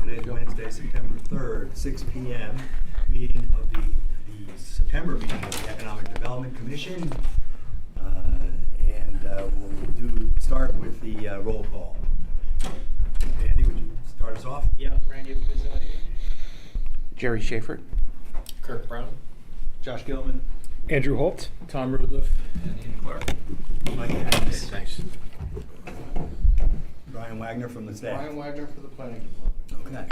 Today's Wednesday, September 3rd, 6 p.m. Meeting of the September meeting of the Economic Development Commission. We'll start with the roll call. Andy, would you start us off? Yep, Randy Pizzoli. Jerry Schaefer. Kirk Brown. Josh Gilman. Andrew Holt. Tom Rudliff. And Ian Clark. Mike Adams. Thanks. Brian Wagner from the staff. Brian Wagner for the planning department. Okay.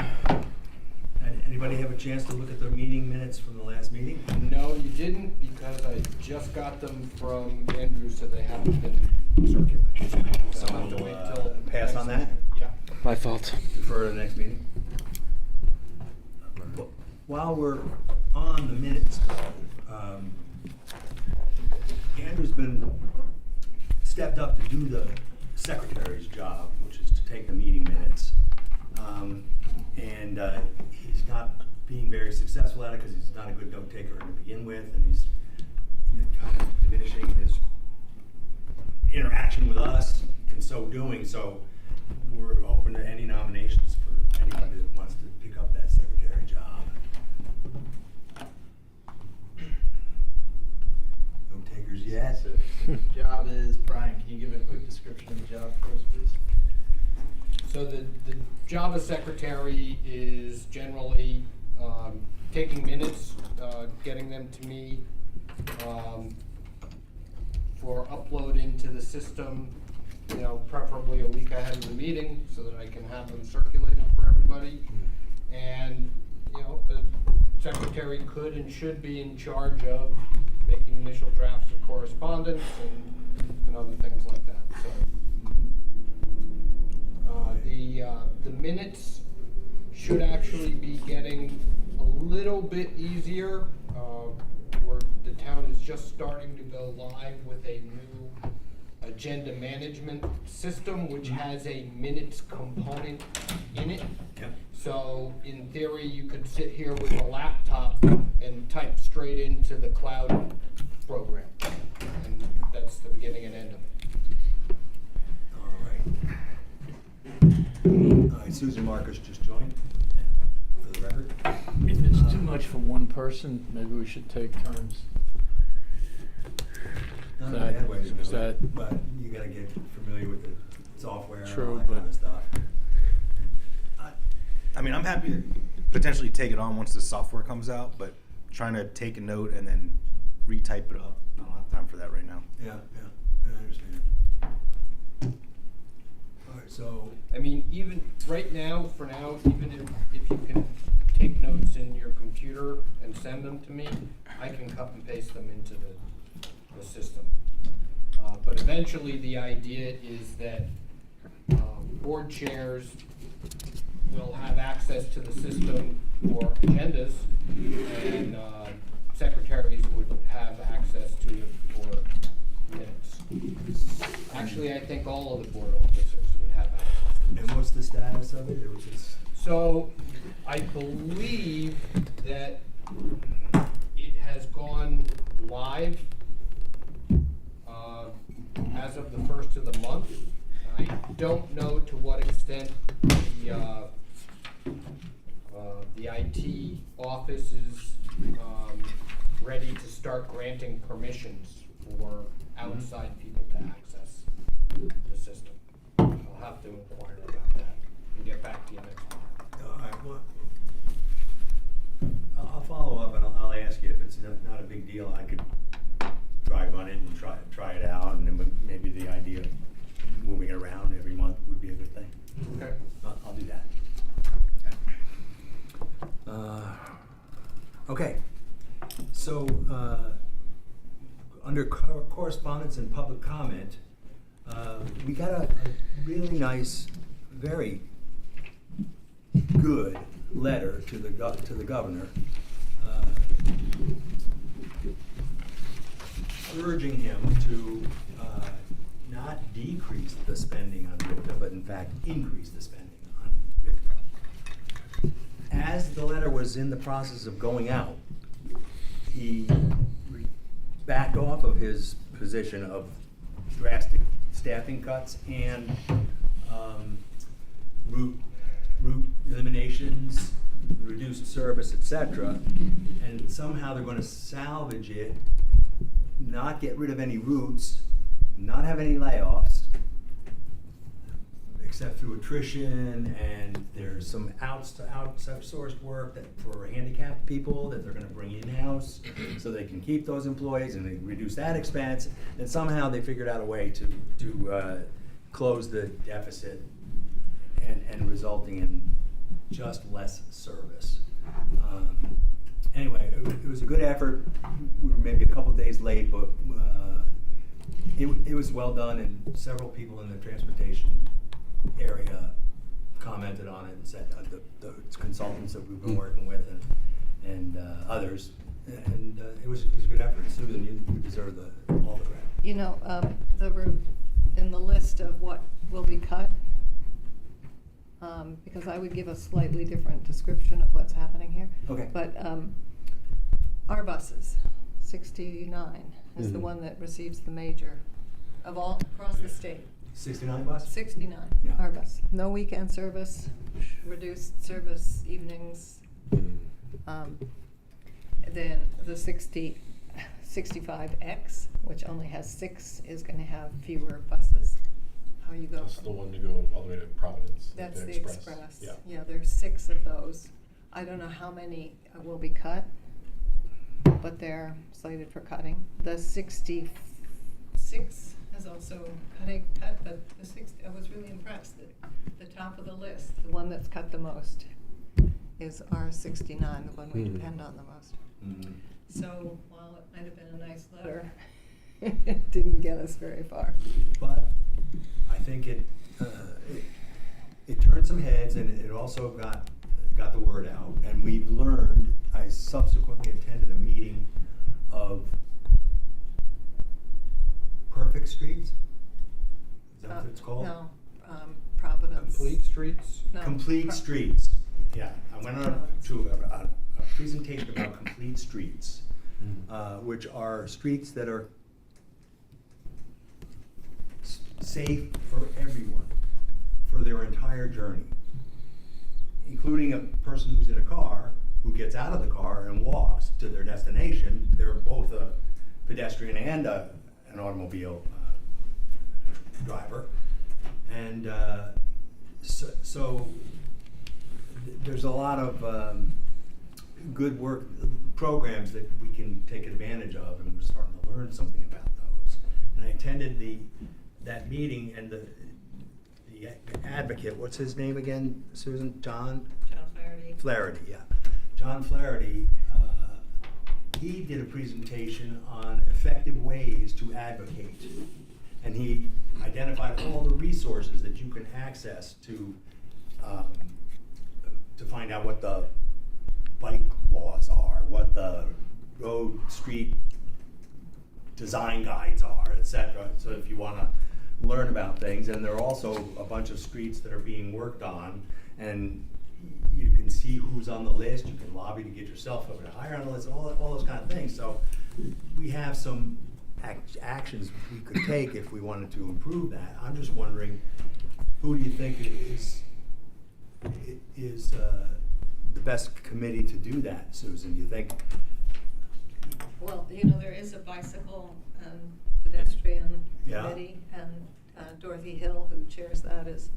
And anybody have a chance to look at the meeting minutes from the last meeting? No, you didn't, because I just got them from Andrew, so they haven't been circulated. So I'll have to wait till pass next on that? meeting. Yeah. My fault. Defer to the next meeting. While we're on the minutes, Andrew's been stepped up to do the secretary's job, which is to take the meeting minutes. He's not being very successful at it because he's not a good note taker to begin with, and he's kind of diminishing his interaction with us in so doing. So we're open to any nominations for anybody that wants to pick up that secretary job. No takers yet. So the job is, Brian, can you give a quick description of the job for us, please? So the job of secretary is generally taking minutes, getting them to me for upload into the system, preferably a week ahead of the meeting so that I can have them circulated for everybody. And, the secretary could and should be in charge of making initial drafts of correspondence and other things like that. So the minutes should actually be getting a little bit easier. Where the town is just starting to go live with a new agenda management system, which has a minutes component in it. Yep. So in theory, you could sit here with a laptop and type straight into the cloud program. And that's the beginning and end of it. All right, Susan Marcus just joined, for the record. If it's too much for one person, maybe we should take turns. Not a That- bad way to do is it, that- but you gotta get familiar with the software and all True, that kind but- of stuff. I mean, I'm happy to potentially take it on once the software comes out, but trying to take a note and then retype it up, I don't have time for that right now. Yeah, I understand. All right, so, I mean, even right now, for now, even if you can take notes in your computer and send them to me, I can cut and paste them into the system. But eventually, the idea is that board chairs will have access to the system for agendas, and secretaries would have access to it for minutes. Actually, I think all of the board officers would have access to it. and what's the status of it? It was just, So, I believe that it has gone live as of the first of the month. I don't know to what extent the IT office is ready to start granting permissions for outside people to access the system. I'll have to inquire about that and get back to you next month. all right, well, I'll follow up and I'll ask you if it's not a big deal. I could drive on it and try it out, and then maybe the idea of moving it around every month would be a good thing. Okay. I'll do that. Okay, so under correspondence and public comment, we got a really nice, very good letter to the governor urging him to not decrease the spending on RIPTA, but in fact increase the spending on RIPTA. As the letter was in the process of going out, he backed off of his position of drastic staffing cuts and route elimination operations, reduced service, etc. And somehow they're gonna salvage it, not get rid of any routes, not have any layoffs, except through attrition, and there's some outsourced work that for handicapped people that they're gonna bring in-house so they can keep those employees and they reduce that expense. And somehow they figured out a way to close the deficit and resulting in just less service. Anyway, it was a good effort. We were maybe a couple days late, but it was well done, and several people in the transportation area commented on it and said the consultants that we've been working with and others, and it was a good effort. Susan, you deserve all the credit. You know, the route in the list of what will be cut, because I would give a slightly different description of what's happening here. Okay. But our buses, 69 is the Mhm. one that receives the major of all across the state. 69 bus? 69, Yeah. our bus. No weekend service, reduced service evenings. Then the 65X, which only has 6, is going to have fewer buses. How you go That's from the one to go all the way to Providence. like That's the express. Yeah. Yeah, there's 6 of those. I don't know how many will be cut, but they're slated for cutting. The 66 is also cut, but the 60, I was really impressed that the top of the list, the one that's cut the most, is our 69, the one we depend on the most. Mm-hmm. So while it might have been a nice letter, it didn't get us very far. But I think it turned some heads, and it also got the word out. And we've learned. I subsequently attended a meeting of Perfect Streets. Is that what it's called? No, Providence. Complete streets? No, Complete Pro- Streets. Yeah, I went on to a presentation about complete streets, which are streets that are safe for everyone for their entire journey, including a person who's in a car who gets out of the car and walks to their destination. They're both a pedestrian and an automobile driver, and so there's a lot of good work programs that we can take advantage of, and we're starting to learn something about those. And I attended that meeting, and the advocate, what's his name again, Susan? John Flaherty. Flaherty, yeah. John Flaherty, he did a presentation on effective ways to advocate. And he identified all the resources that you can access to find out what the bike laws are, what the road, street design guides are, etc. So if you want to learn about things, and there are also a bunch of streets that are being worked on, and you can see who's on the list. You can lobby to get yourself over to higher on the list, all those kind of things. So we have some actions we could take if we wanted to improve that. I'm just wondering, who do you think is the best committee to do that, Susan? Do you think? Well, you know, there is a bicycle and pedestrian Yeah. committee, and Dorothy Hill, who chairs that, is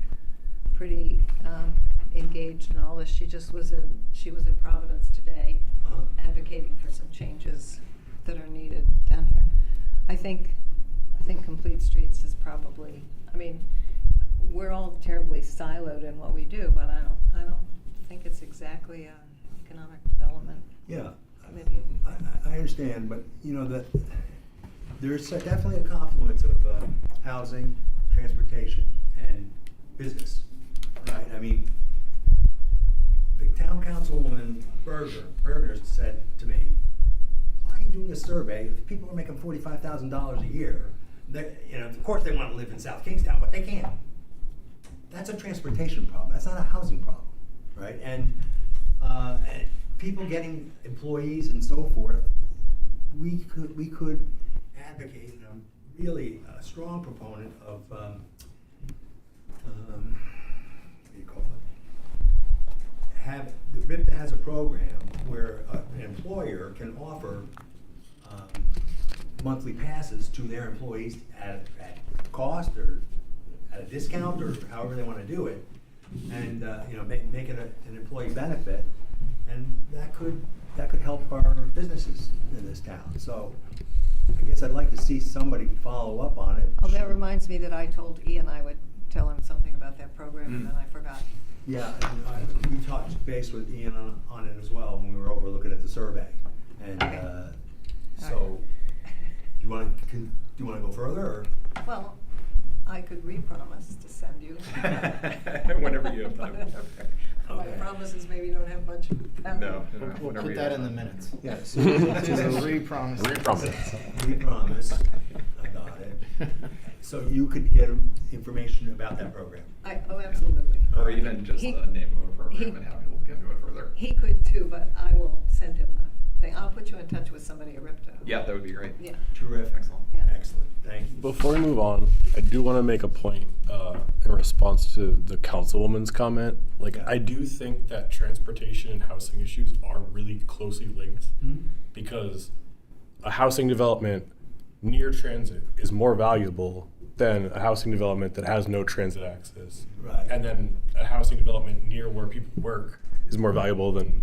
pretty engaged in all this. She was in Providence today, Uh-huh. advocating for some changes that are needed down here. I think Complete Streets is probably, I mean, we're all terribly siloed in what we do, but I don't think it's exactly an economic development Yeah, committee. I understand, but you know that there's definitely a confluence of housing, transportation, and business, right? I mean, the town councilwoman Berger said to me, "Why are you doing a survey if people are making $45,000 a year? Of course they want to live in South Kingstown, but they can't." That's a transportation problem. That's not a housing problem, right? And people getting employees and so forth, we could advocate, and I'm really a strong proponent of what do you call it? RIPTA has a program where an employer can offer monthly passes to their employees at cost or at a discount or however they want to do it, and make it an employee benefit, and that could help our businesses in this town. So I guess I'd like to see somebody follow up on it. Oh, that reminds me that I told Ian I would tell him something about that program, and then I forgot. Yeah, and we touched base with Ian on it as well when we were over looking at the survey. And Okay. so, do you want to go further, or? Well, I could re-promise to send you. Whenever you have time. Whatever. My Okay. promises maybe don't have much. No. We'll Whenever put you that have in the time. minutes. Yeah, So it's a re-promise. We promise. I got it. So you could get information about that program. Oh, absolutely. Or even just He- the name of a program he- and how people can do it further. He could too, but I will send him the thing. I'll put you in touch with somebody at RIPTA. Yeah, that would be great. Yeah. Terrific. Excellent. Yeah. Excellent. Thank you. Before we move on, I do want to make a point in response to the councilwoman's comment. Like, Yeah. I do think that transportation and housing issues are really closely linked Mhm. because a housing development near transit is more valuable than a housing development that has no transit access. Right. And then a housing development near where people work is more valuable than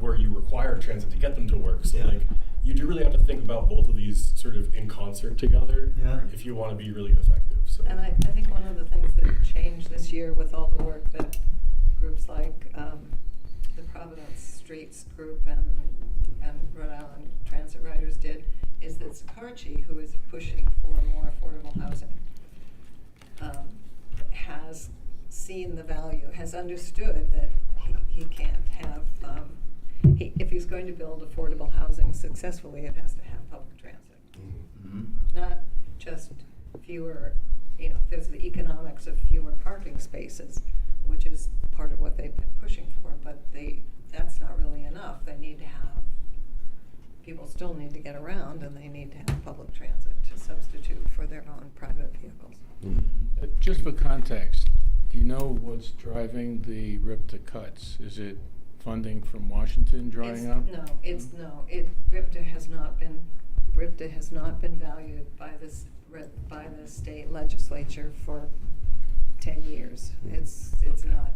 where you require transit to get them to work. So Yeah. like, you do really have to think about both of these sort of in concert together Yeah. if you want to be really effective. So And I think one of the things that changed this year with all the work that groups like the Providence Streets Group and Rhode Island Transit Riders did is that Sakarchi, who is pushing for more affordable housing, has seen the value, has understood that he can't have, if he's going to build affordable housing successfully, it has to have public transit. Mhm. Not just fewer, there's the economics of fewer parking spaces, which is part of what they've been pushing for, but that's not really enough. They need to have, people still need to get around, and they need to have public transit to substitute for their own private vehicles. Just for context, do you know what's driving the RIPTA cuts? Is it funding from Washington drying up? RIPTA has not been valued by the state legislature for 10 years. It's not.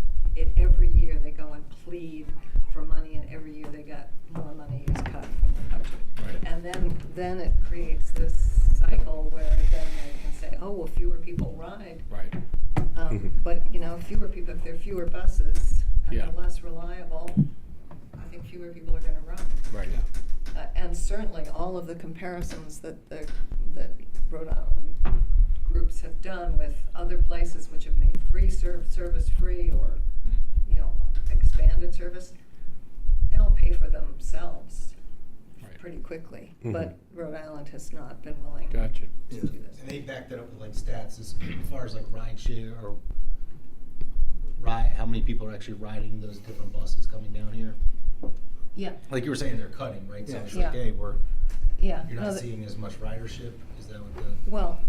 Every year they go and plead for money, and every year they got more money is cut from the budget. Right. And then it creates this cycle where then they can say, oh, well, fewer people ride. Right. But, fewer people, if there are fewer buses and Yeah. they're less reliable, I think fewer people are gonna run. Right. And certainly all of the comparisons that Rhode Island groups have done with other places which have made service free or, expanded service, they'll pay for themselves Right. pretty quickly. Mhm. But Rhode Island has not been willing Gotcha. to do this. And they backed that up with like stats as far as like ride share or how many people are actually riding those different buses coming down here. Yeah, Like you were saying, they're cutting, right? So Yeah. it's Yeah. like, hey, yeah. you're No, not the- seeing as much ridership. Is that what the? Well,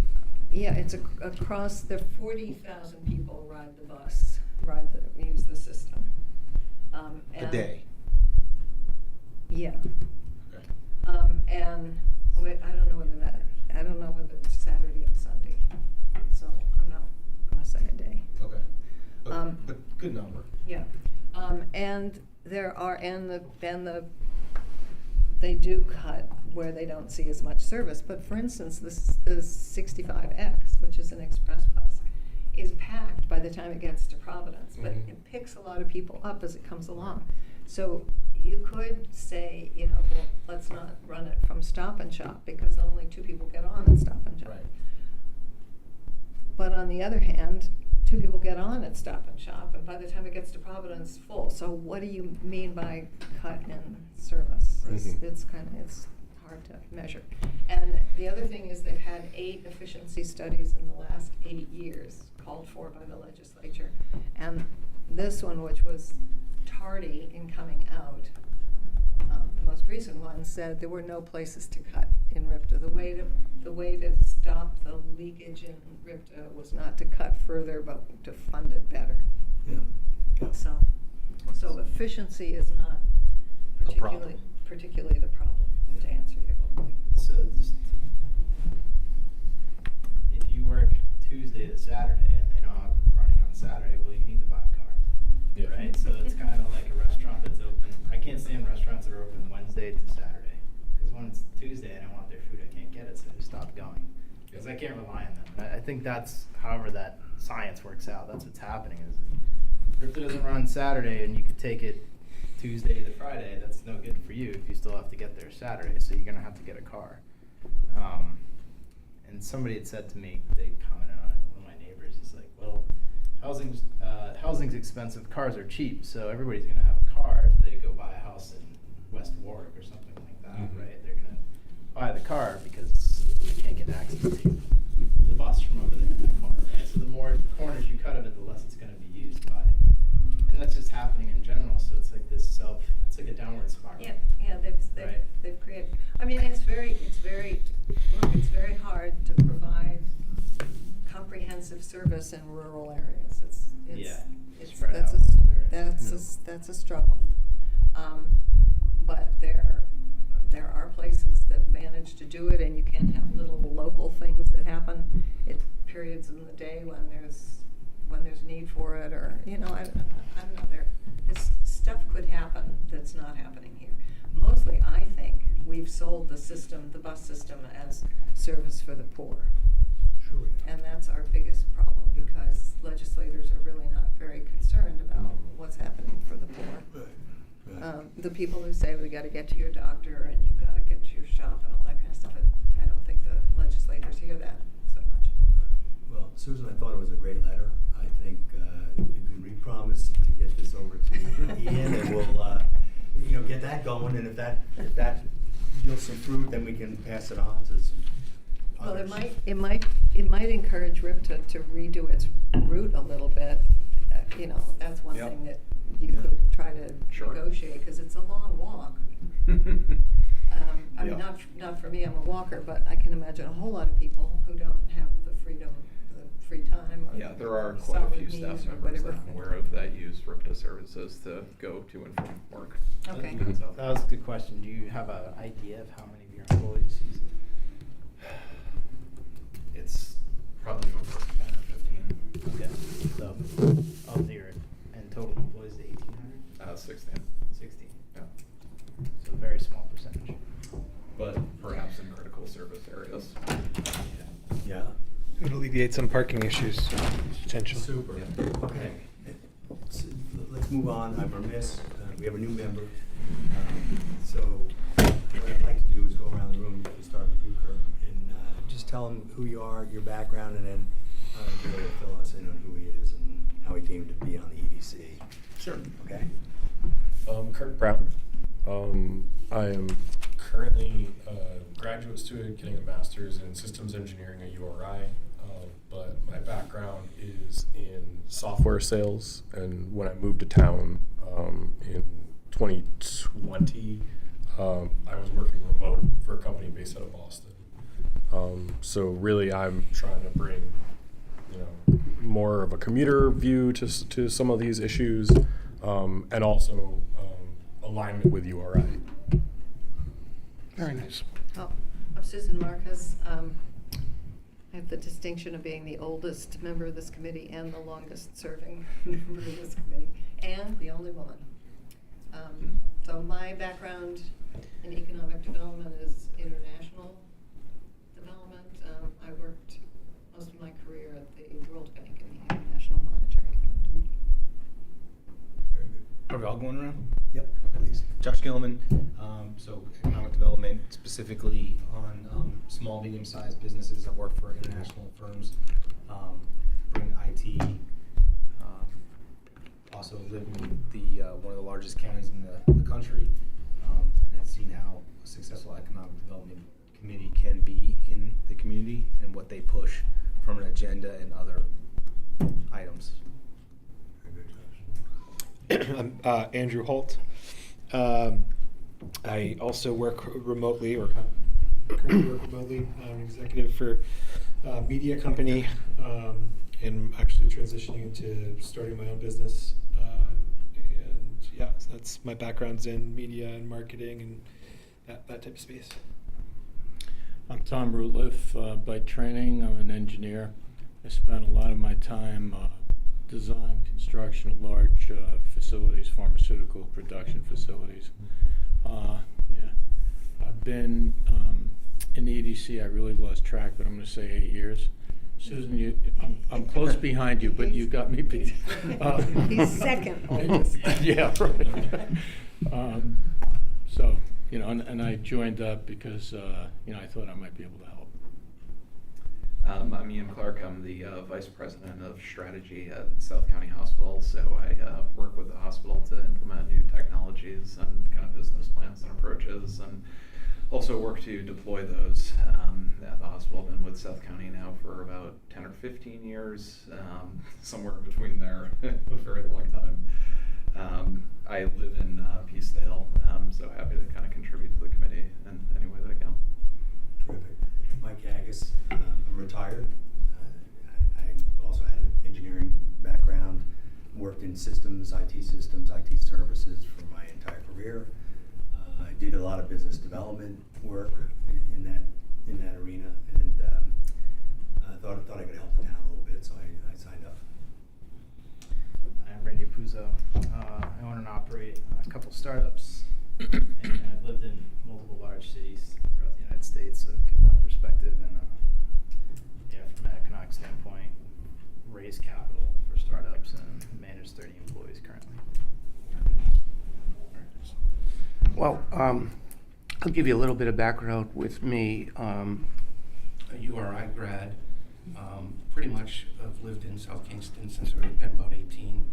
yeah, it's across, the 40,000 people use the system. A And- day. Yeah. Okay. And I don't know whether it's Saturday and Sunday, so I'm not gonna say a day. Okay. Um, But good number. Yeah, and they do cut where they don't see as much service, but for instance, the 65X, which is an express bus, is packed by the time it gets to Providence, but Mhm. it picks a lot of people up as it comes along. So you could say, well, let's not run it from Stop and Shop, because only 2 people get on at Stop and Shop. Right. But on the other hand, 2 people get on at Stop and Shop, and by the time it gets to Providence, full. So what do you mean by cut in service? Mhm. It's hard to measure. And the other thing is they've had 8 efficiency studies in the last 8 years called for by the legislature. And this one, which was tardy in coming out, the most recent one said there were no places to cut in RIPTA. The way to stop the leakage in RIPTA was not to cut further, but to fund it better. Yeah. Yeah. So, So efficiency is not A problem. particularly the problem, to answer you. So just, if you work Tuesday to Saturday and they don't have running on Saturday, well, you need to buy a car. Yeah. Right? So it's kind of like a restaurant that's open. I can't stand restaurants that are open Wednesday to Saturday. Because when it's Tuesday and I want their food, I can't get it, so I just stop going. Because I can't rely on them. I think that's, however that science works out, that's what's happening. Is if it doesn't run Saturday and you could take it Tuesday to Friday, that's no good for you if you still have to get there Saturday, so you're going to have to get a car. And somebody had said to me, they commented on it, one of my neighbors, he's like, well, housing's expensive, cars are cheap, so everybody's going to have a car if they go buy a house in West Warwick or something like that, Mhm. right? They're going to buy the car because they can't get access to the bus from over there in that corner, right? So the more corners you cut of it, the less it's going to be used by. And that's just happening in general, so it's like this it's like a downward spiral. Yeah, Right. they've created, I mean, it's very hard to provide comprehensive service in rural areas. Yeah, It's, spread that's out a, rural areas. that's a struggle. But there are places that manage to do it, and you can have little local things that happen at periods in the day when there's need for it, or, I don't know, this stuff could happen that's not happening here. Mostly, I think, we've sold the bus system as service for the poor. Sure we have. And that's our biggest problem, because legislators are really not very concerned about what's happening for the poor. The people who say, we gotta get to your doctor, and you've gotta get to your shop, and all that kind of stuff, I don't think the legislators hear that so much. Well, Susan, I thought it was a great letter. I think you can re-promise to get this over to Ian, and we'll, get that going. And if that yields some fruit, then we can pass it on to some Well, others. it might encourage RIPTA to redo its route a little bit. That's one Yep. thing that you Yeah. could try to Sure. negotiate, because it's a long walk. I mean, Yeah. not for me, I'm a walker, but I can imagine a whole lot of people who don't have the free time, or Yeah, there are quite a solid few knees staff or members that whatever. I'm aware of that use RIPTA services to go to and from work. Okay. So- That was a good question. Do you have an idea of how many of your employees use it? It's probably over 10 or 15. Okay. So of your and total employees, 1,800? 16. 16. Yeah. So a very small percentage. But perhaps in critical service areas. Yeah. It alleviates some parking issues, potentially. Super. Yeah. Okay. Let's move on. I'm remiss. We have a new member. So what I'd like to do is go around the room. We'll start with you, Kirk, and just tell him who you are, your background, and then Joe will fill us in on who he is and how he came to be on the EDC. Sure. Okay? Kirk Brown. I am currently a graduate student getting a master's in systems engineering at URI, but my background is in software sales, and when I moved to town in 2020, I was working remote for a company based out of Boston. So really I'm trying to bring more of a commuter view to some of these issues, and also alignment with URI. Very nice. Oh, I'm Susan Marquez. I have the distinction of being the oldest member of this committee and the longest serving member of this committee, and the only woman. So my background in economic development is international development. I worked most of my career at the World Bank and the International Monetary Fund. Very good. Are we all going around? Yep, please. Josh Gilman, so economic development, specifically on small, medium-sized businesses. I work for international firms, bring IT. Also live in the one of the largest counties in the country, and have seen how a successful economic development committee can be in the community and what they push from an agenda and other items. Very good, Josh. I'm Andrew Holt. I also work remotely, or currently work remotely. I'm an executive for a media company, and actually transitioning into starting my own business. And yeah, so that's my background's in media and marketing and that type of space. I'm Tom Rutliff. By training, I'm an engineer. I spent a lot of my time design, construction of large facilities, pharmaceutical production facilities. Yeah, I've been in the EDC. I really lost track, but I'm going to say 8 years. Susan, I'm close behind you, but you got me beat. He's second oldest. Yeah, right. So, you know, and I joined up because, you know, I thought I might be able to help. I'm Ian Clark. I'm the Vice President of Strategy at South County Hospital. So I work with the hospital to implement new technologies and kind of business plans and approaches, and also work to deploy those at the hospital. I've been with South County now for about 10 or 15 years, somewhere in between there, a very long time. I live in Peacedale, so happy to kind of contribute to the committee in any way that I can. Terrific. Mike Agus, I'm retired. I also had an engineering background, worked in systems, IT services for my entire career. I did a lot of business development work in that arena, and thought I could help the town a little bit, so I signed up. I'm Randy Puzo. I own and operate a couple startups, and I've lived in multiple large cities throughout the United States, so give that perspective. And yeah, from an economic standpoint, raise capital for startups and manage 30 employees currently. Well, I'll give you a little bit of background with me. A URI grad, pretty much I've lived in South Kingston since I've been about 18.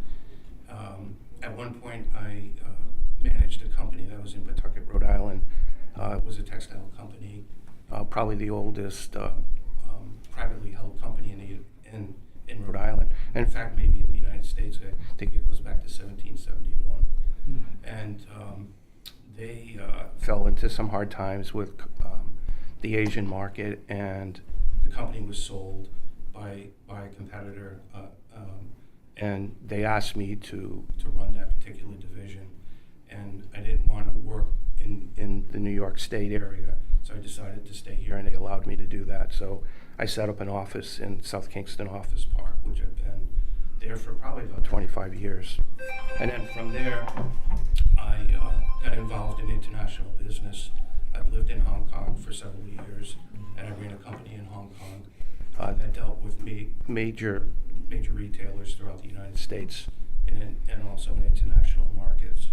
At one point, I managed a company that was in Pawtucket, Rhode Island. It was a textile company, probably the oldest privately held company in Rhode Island. And in fact, maybe in the United States. I think it goes back to 1771. And they fell into some hard times with the Asian market, and the company was sold by a competitor, and they asked me to run that particular division. And I didn't want to work in the New York State area, so I decided to stay here, and they allowed me to do that. So I set up an office in South Kingston Office Park, which I've been there for probably about 25 years. And then from there, I got involved in international business. I've lived in Hong Kong for several years, and I ran a company in Hong Kong that dealt with major retailers throughout the United States and also in international markets.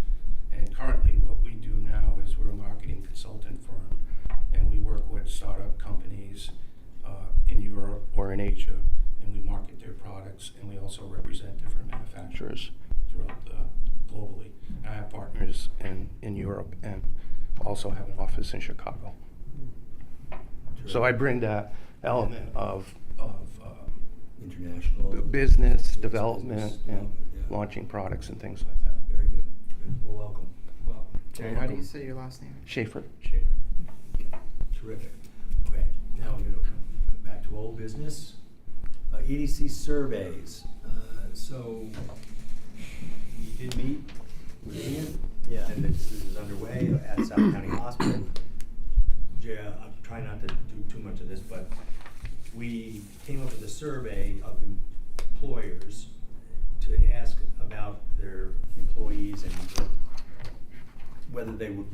And currently what we do now is we're a marketing consultant firm, and we work with startup companies in Europe or in Asia, and we market their products, and we also represent different manufacturers throughout globally. And I have partners in Europe and also have an office in Chicago. So I bring that element of International business development and yeah. launching products and things like that. Very good. Well, welcome. Well, Jerry, how do you say your last name? Schaefer. Terrific. Okay, now we're going to go back to old business. EDC surveys. So we did meet with Ian. Yeah. And this is underway at South County Hospital. I'm trying not to do too much of this, but we came up with a survey of employers to ask about their employees and whether they would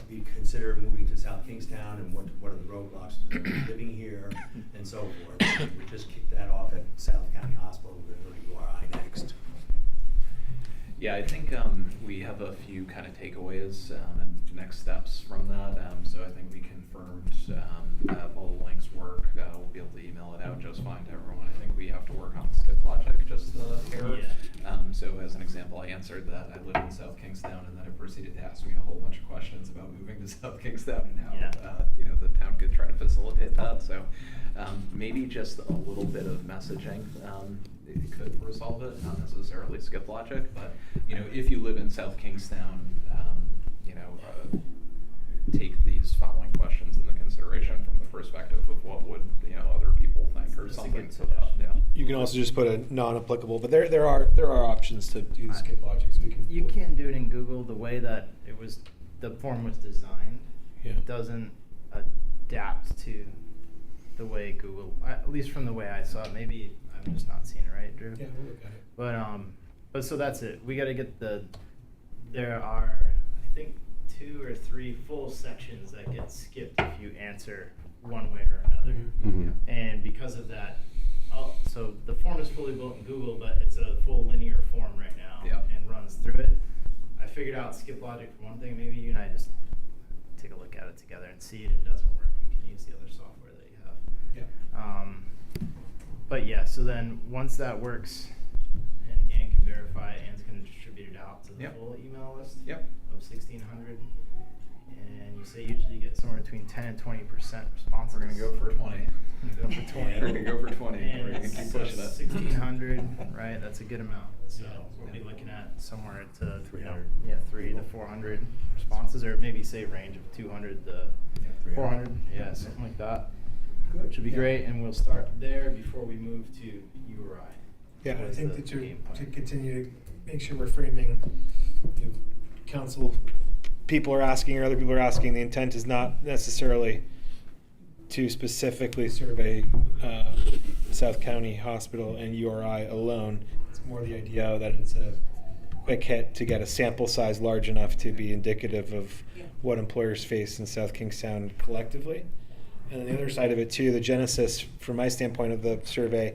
be consider moving to South Kingstown and what are the roadblocks to living here and so forth. We just kicked that off at South County Hospital. We're going to URI next. Yeah, I think we have a few kind of takeaways and next steps from that. So I think we confirmed that all the links work. We'll be able to email it out just fine to everyone. I think we have to work on the skip logic just here. Yeah. So as an example, I answered that I live in South Kingstown, and then it proceeded to ask me a whole bunch of questions about moving to South Kingstown and how the town could try to facilitate that. So maybe just a little bit of messaging. It could resolve it, not necessarily skip logic, but if you live in South Kingstown, take these following questions into consideration from the perspective of what would other people think or That's a something. good So that, suggestion. You can also just put a non-applicable, but there are options to do the skip logic, so we can. You can't do it in Google the way that the form was designed. Yeah. It doesn't adapt to the way Google, at least from the way I saw it. Maybe I'm just not seeing it right, Drew. Yeah, we'll look at it. But so that's it. We got to get there are, I think, 2 or 3 full sections that get skipped if you answer one way or another. Mm-hmm. And because of that, so the form is fully built in Google, but it's a full linear form right now. Yeah. And runs through it. I figured out skip logic for one thing. Maybe you and I just take a look at it together and see it. If it doesn't work, we can use the other software that you have. Yeah. But yeah, so then once that works and Ann can verify, Ann's going to distribute it out to the Yep. full email list Yep. of 1,600. And you say usually you get somewhere between 10 and 20% responses. We're gonna go for 20. Go for 20. We're gonna go for 20. And We're gonna it's keep pushing it. 1,600, right? That's a good amount. So we'll be looking at somewhere to 300. 300 to 400 responses, or maybe say range of 200 to 400. Yeah, something like that. Good. Which would be great, and we'll start there before we move to URI. Yeah, I What's think the that to game plan? continue to make sure we're framing, council people are asking or other people are asking, the intent is not necessarily to specifically survey South County Hospital and URI alone. It's more the idea that it's a quick hit to get a sample size large enough to be indicative of what employers face in South Kingstown collectively. And on the other side of it too, the genesis, from my standpoint of the survey,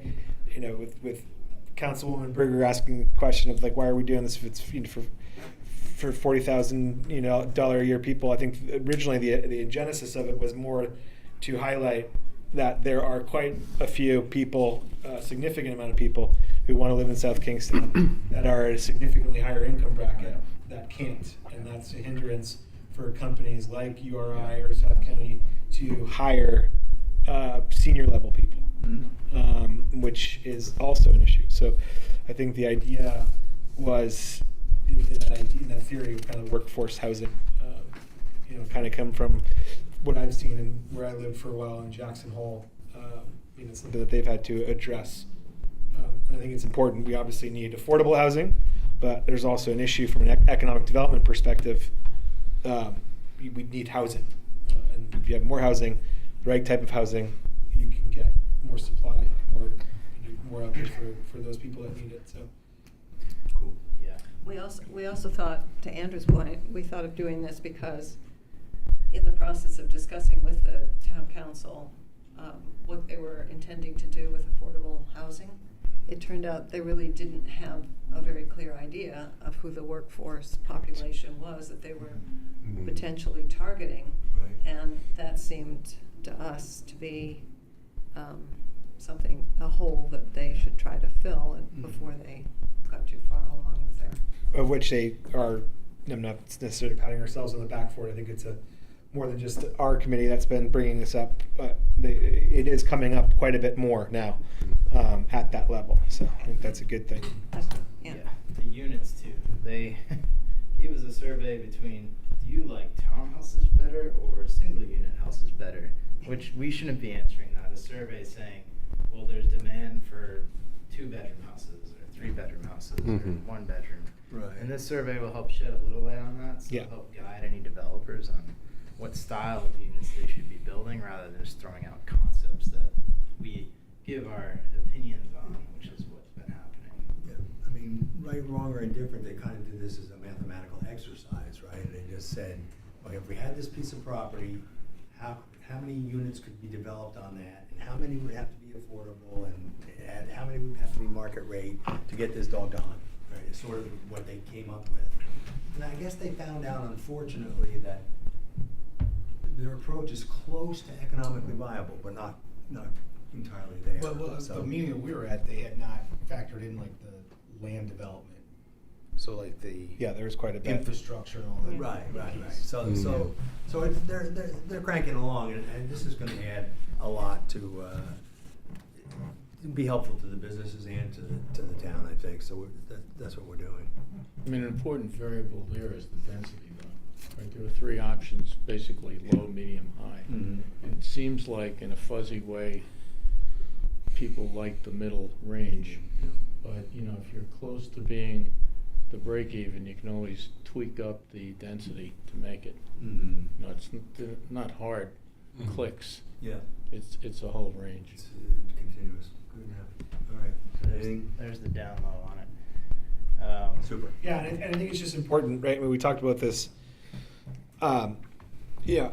with Councilwoman Berger asking the question of like, why are we doing this if it's for $40,000 dollar a year people? I think originally the genesis of it was more to highlight that there are quite a few people, a significant amount of people who want to live in South Kingston that are at a significantly higher income bracket that can't, and that's a hindrance for companies like URI or South County to hire senior level people, which is also an issue. So I think the idea was in that theory of kind of workforce housing, kind of come from what I've seen and where I lived for a while in Jackson Hole, something that they've had to address. I think it's important. We obviously need affordable housing, but there's also an issue from an economic development perspective. We need housing, and if you have more housing, the right type of housing, you can get more supply, more out there for those people that need it. So, Cool. Yeah. We also thought, to Andrew's point, we thought of doing this because in the process of discussing with the town council what they were intending to do with affordable housing, it turned out they really didn't have a very clear idea of who the workforce population was that they were potentially targeting. Right. And that seemed to us to be a hole that they should try to fill before they got too far along with their. of which they are. I'm not necessarily patting ourselves on the back for it. I think it's more than just our committee that's been bringing this up, but it is coming up quite a bit more now at that level. So I think that's a good thing. Yeah. The units too. They gave us a survey between, do you like townhouses better or single unit houses better? Which we shouldn't be answering that. A survey saying, well, there's demand for 2-bedroom houses or 3-bedroom houses or 1-bedroom. Right. And this survey will help shed a little light on that, so it'll help guide any developers on what style of units they should be building, rather than just throwing out concepts that we give our opinions on, which is what's been happening. Yeah. I mean, right, wrong, or indifferent, they kind of did this as a mathematical exercise, right? They just said, okay, if we had this piece of property, how many units could be developed on that, and how many would have to be affordable, and how many would have to be market rate to get this doggone, right? It's sort of what they came up with. And I guess they found out, unfortunately, that their approach is close to economically viable, but not entirely there. Well, So- the meeting that we were at, they had not factored in like the land development. So like the There's quite a bit. infrastructure and all that. Right. So they're cranking along, and this is going to add a lot to be helpful to the businesses and to the town, I think. So that's what we're doing. I mean, an important variable there is the density, though. Right? There are 3 options, basically low, medium, high. Mhm. And it seems like, in a fuzzy way, people like the middle range. But, you know, if you're close to being the break even, you can always tweak up the density to make it. Mhm. You know, it's not hard Mhm. clicks. Yeah, It's a whole range. it's continuous. Good enough. All right. Anything? There's the down low on it. Super. Yeah, and I think it's just important, right? When we talked about this, yeah,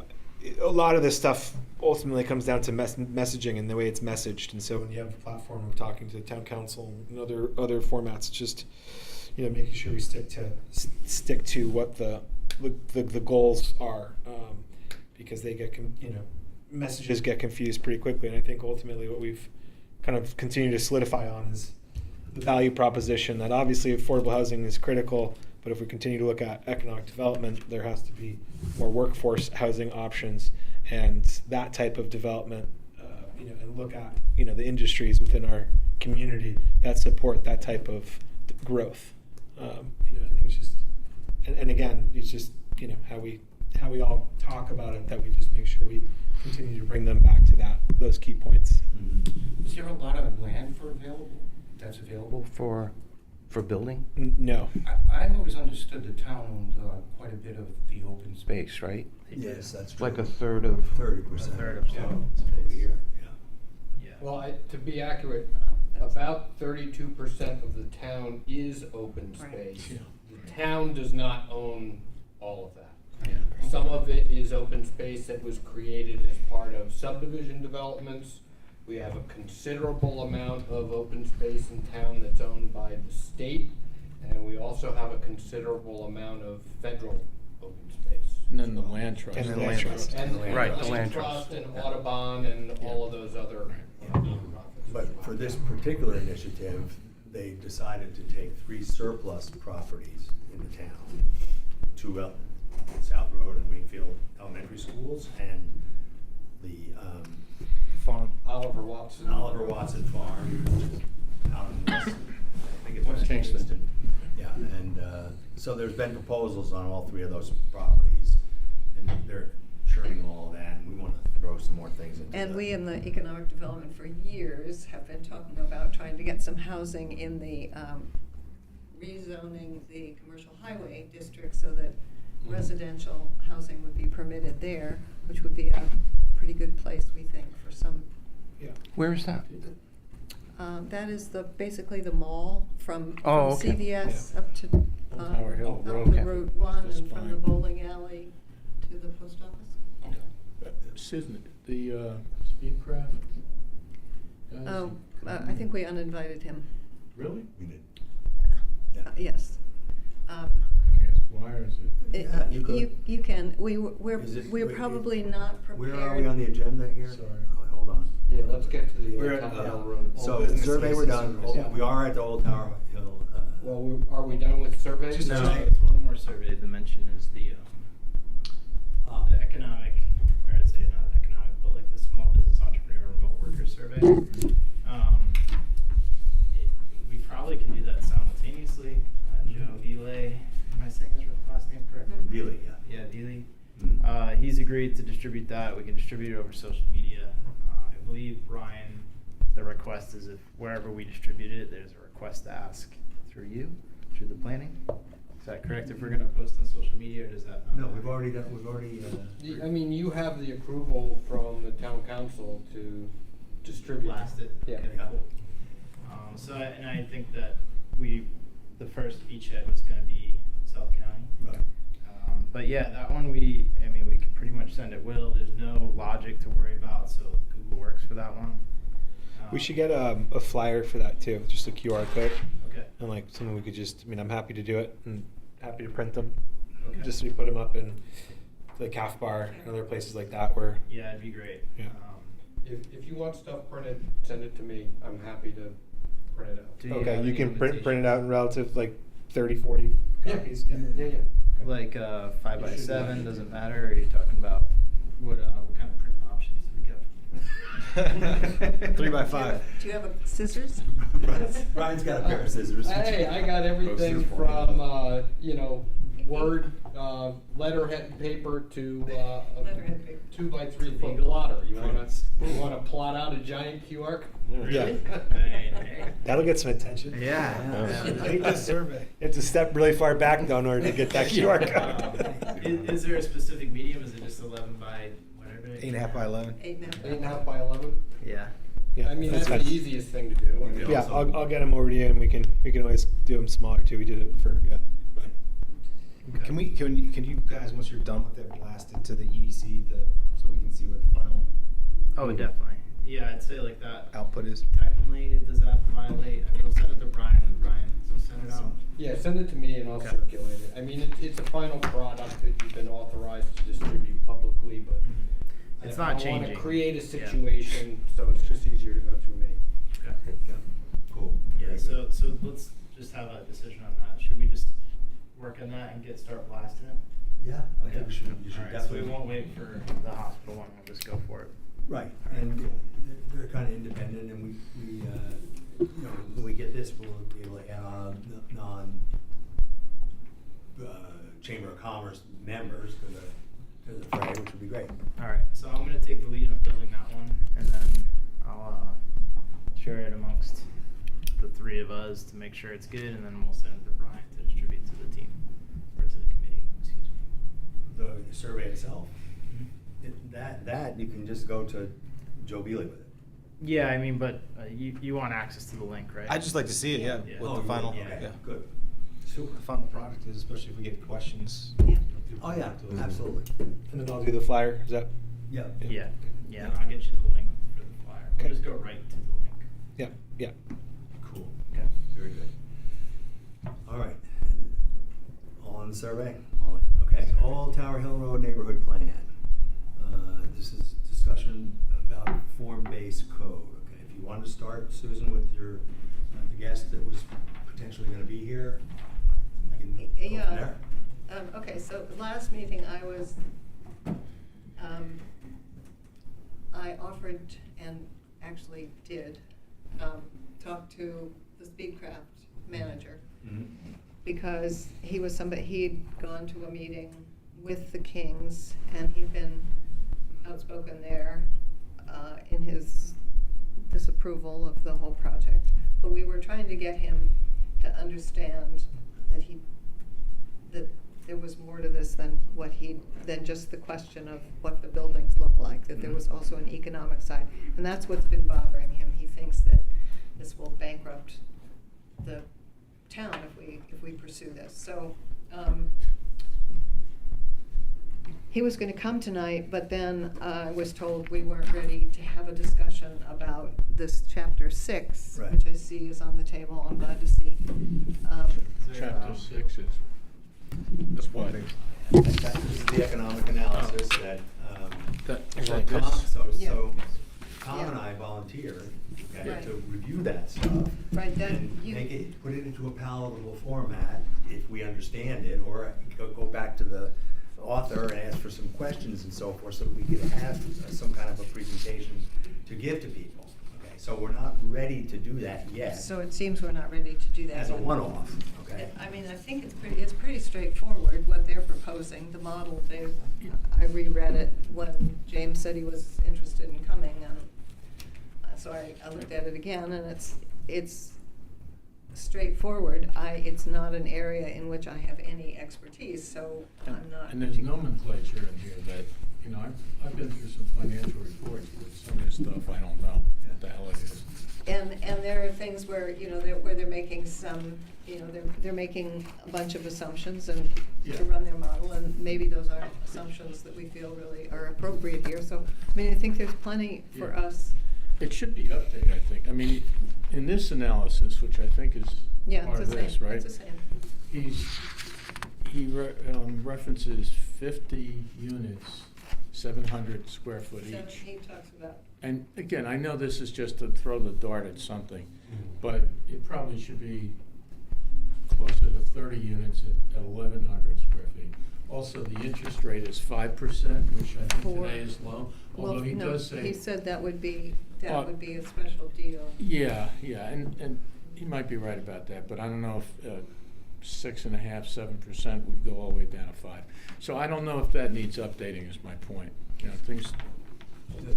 a lot of this stuff ultimately comes down to messaging and the way it's messaged. And so when you have a platform of talking to the town council and other formats, just, you know, making sure we stick to what the goals are, because they get messages get confused pretty quickly. And I think ultimately what we've kind of continued to solidify on is the value proposition that obviously affordable housing is critical, but if we continue to look at economic development, there has to be more workforce housing options and that type of development, you know, and look at, you know, the industries within our community that support that type of growth. You know, I think it's just, and again, it's just, you know, how we all talk about it, that we just make sure we continue to bring them back to those key points. Mhm. Is there a lot of land that's available for building? No. I've always understood the town owned quite a bit of the open space, right? Yes, that's true. Like a third of. 30%. A third of Yeah. total Over space. here. Yeah. Yeah. Well, to be accurate, That's- about 32% of the town is open Right. space. Yeah. The town does not own all of that. Yeah. Some of it is open space that was created as part of subdivision developments. We have a considerable amount of open space in town that's owned by the state, and we also have a considerable amount of federal open space. And then the land trust. And the land trust. And Right, the the land land trust. trust and Audubon and all of those other nonprofits. But for this particular initiative, they decided to take 3 surplus properties in the town, 2 South Road and Wakefield Elementary Schools, and the Farm. Oliver Watson. Oliver Watson Farm, which is out in West, I think it's West Kingston. Kingston. Yeah, and so there's been proposals on all 3 of those properties, and they're churning all of that, and we want to throw some more things into And the- we in the economic development for years have been talking about trying to get some housing in the, rezoning the commercial highway district so that residential housing would be permitted there, which would be a pretty good place, we think, for some. Yeah. Where is that? That is basically the mall from Oh, okay. CVS up to, Old Tower Hill up Road. to Route 1 Just and from the fine. bowling alley to the post office. Susan, the Speedcraft guys? Oh, I think we uninvited him. Really? We did. Yes. Can I ask why, or is it? Yeah, you could. You can. We're Is it- we're wait, probably not prepared. Where are we on the agenda here? Sorry. Oh, hold on. Yeah, let's get to the We're Old at, Tower Hill Road. so business survey we're leases done. service. We are at the Old Tower Hill. Well, are we done with surveys? Just No, check. it's one more survey to mention is the economic, or I'd say not economic, but like the small business entrepreneur remote worker survey. We probably can do that simultaneously. Joe Ely, am I saying his last name correctly? Mhm. Really, yeah. Yeah, Dealey. Mhm. He's agreed to distribute that. We can distribute it over social media. I believe, Ryan, the request is if wherever we distribute it, there's a request to ask through you, through the planning. Is that correct? If we're gonna post on social media, or does that not? No, matter? we've already. I mean, you have the approval from the town council to distribute. Blast it? Yeah. Okay, cool. And I think that the first beachhead was gonna be South County. Right. But yeah, that one we could pretty much send at will. There's no logic to worry about, so Google works for that one. We should get a flyer for that too, just a QR code, Okay. and like something we could just. I mean, I'm happy to do it and happy to print them. Okay. Just so we put them up in the CAF bar and other places like that where. Yeah, it'd be great. Yeah. If you want stuff printed, send it to me. I'm happy to print it out. Do you Okay, have you any can print it limitations? out in relative like 30, 40 Yeah. copies. Yeah. Like 5 You by should 7 like- doesn't matter. Or are you talking about what kind of print options do we get? 3 by Do you 5. have- Do you have scissors? Ryan's got a pair of scissors. Hey, I got everything Posters for from, you. Word, letterhead paper to, Letterhead paper. 2 by 3 foot plotter. You wanna plot out a giant QR code? Yeah. Hey. That'll get some attention. Yeah. Take this survey. You have to step really far back though in order to get that QR code. Is there a specific medium? Is it just 11 by whatever? 8.5 by 11. 8.5 by 11? Yeah. Yeah, I mean, that's the fine. easiest thing to do. I mean, Yeah, I'll get them over to you, and we can always do them smaller too. We did it for Can you guys, once you're done with it, blast it to the EDC so we can see what the final Oh, definitely. Yeah, I'd say like that. output is? Technically, does that violate? I mean, we'll send it to Brian and Brian. So send it out. Yeah, send it to me and I'll Okay. circulate it. I mean, it's a final product that you've been authorized to distribute publicly, but It's I not don't wanna changing. create a Yeah. situation, so it's just easier to go through me. Okay. Cool. Yeah. Very So good. let's just have a decision on that. Should we just work on that and start blasting it? Yeah, I think you should All right. So we definitely. won't wait for the hospital one. We'll just go for it. Right, and they're kind of independent, and we when we get this, we'll be able to add on Chamber of Commerce members to the fray, which would be great. All right. So I'm gonna take the lead on building that one, and then I'll share it amongst the 3 of us to make sure it's good, and then we'll send it to Brian to distribute to the team or to the committee. Excuse me. The survey itself, that you can just go to Joe Beely with it. Yeah, I mean, but you want access to the link, right? I'd just like to see it, yeah, Yeah. what Oh, the you final, would? yeah. Okay, good. See what the final product is, especially if we get questions. Yeah. Oh, yeah, absolutely. And then I'll do the flyer. Is that? Yeah. Yeah, yeah. I'll get you the link for the flyer. Okay. We'll just go right to the link. Yeah. Yeah. Cool. Okay. Very good. All right. All on the survey? All in. Okay. All Tower Hill Road neighborhood plan. This is discussion about form-based code. Okay. If you want to start, Susan, with your the guest that was potentially going to be here, I can go from Yeah. there. Okay, so last meeting I offered and actually did talk to the Speedcraft manager Mhm. because he'd gone to a meeting with the Kings and he'd been outspoken there in his disapproval of the whole project. But we were trying to get him to understand that there was more to this than than just the question of what the buildings look like, that there was also an economic side. And that's what's been bothering him. He thinks that this will bankrupt the town if we pursue this. So, he was gonna come tonight, but then I was told we weren't ready to have a discussion about this chapter 6, Right. which I see is on the table. I'm glad to see. Chapter 6 is, that's why. This is the economic analysis that, Is so that Tom, this? so Tom Yeah. and I volunteered, okay, Right. to review that stuff. Right, that And you- put it into a palatable format, if we understand it, or go back to the author and ask for some questions and so forth, so we could have some kind of a presentation to give to people. Okay, so we're not ready to do that yet. So it seems we're not ready to do that. As a yet. one-off, okay? I mean, I think it's pretty straightforward what they're proposing, the model. I reread it when James said he was interested in coming, and so I looked at it again, and it's straightforward. It's not an area in which I have any expertise, so I'm not. And there's nomenclature in here that, I've been through some financial reports, but some of this stuff I don't know what the hell it is. And there are things where, where they're making some, they're making a bunch of assumptions and Yeah. to run their model, and maybe those aren't assumptions that we feel really are appropriate here. So, I mean, I think there's plenty for Yeah. us. It should be updated, I think. I mean, in this analysis, which I think is Yeah, part it's of the this, same, right? it's the same. He references 50 units, 700 square foot So each. he talks about, And again, I know this is just to throw the dart at something, but it probably should be closer to 30 units at 1,100 square feet. Also, the interest rate is 5%, which I think For- today is low, well, although he no, does say. he said that would be Uh, a special deal. Yeah, and he might be right about that, but I don't know if 6.5%, 7% would go all the way down to 5%. So I don't know if that needs updating, is my point. You know, things,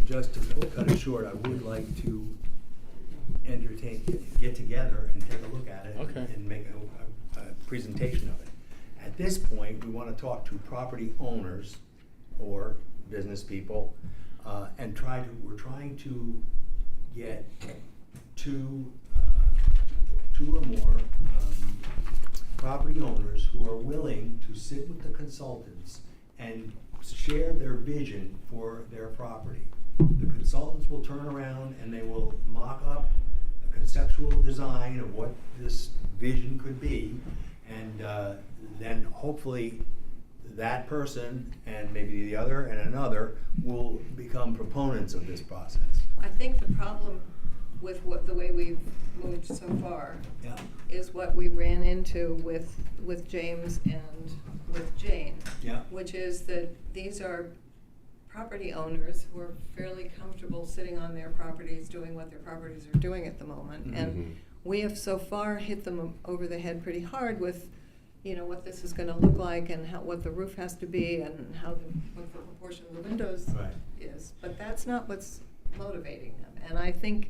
Just to cut it short, I would like to get together and take a look at it. Okay. And make a presentation of it. At this point, we want to talk to property owners or business people, and we're trying to get two or more property owners who are willing to sit with the consultants and share their vision for their property. The consultants will turn around and they will mock up a conceptual design of what this vision could be, and then hopefully that person and maybe the other and another will become proponents of this process. I think the problem with the way we've moved so far Yeah. is what we ran into with James and with Jane. Yeah. Which is that these are property owners who are fairly comfortable sitting on their properties, doing what their properties are doing at the moment. And we have so far hit them over the head pretty hard with, you know, what this is gonna look like and what the roof has to be and what the proportion of the windows Right. is. But that's not what's motivating them. And I think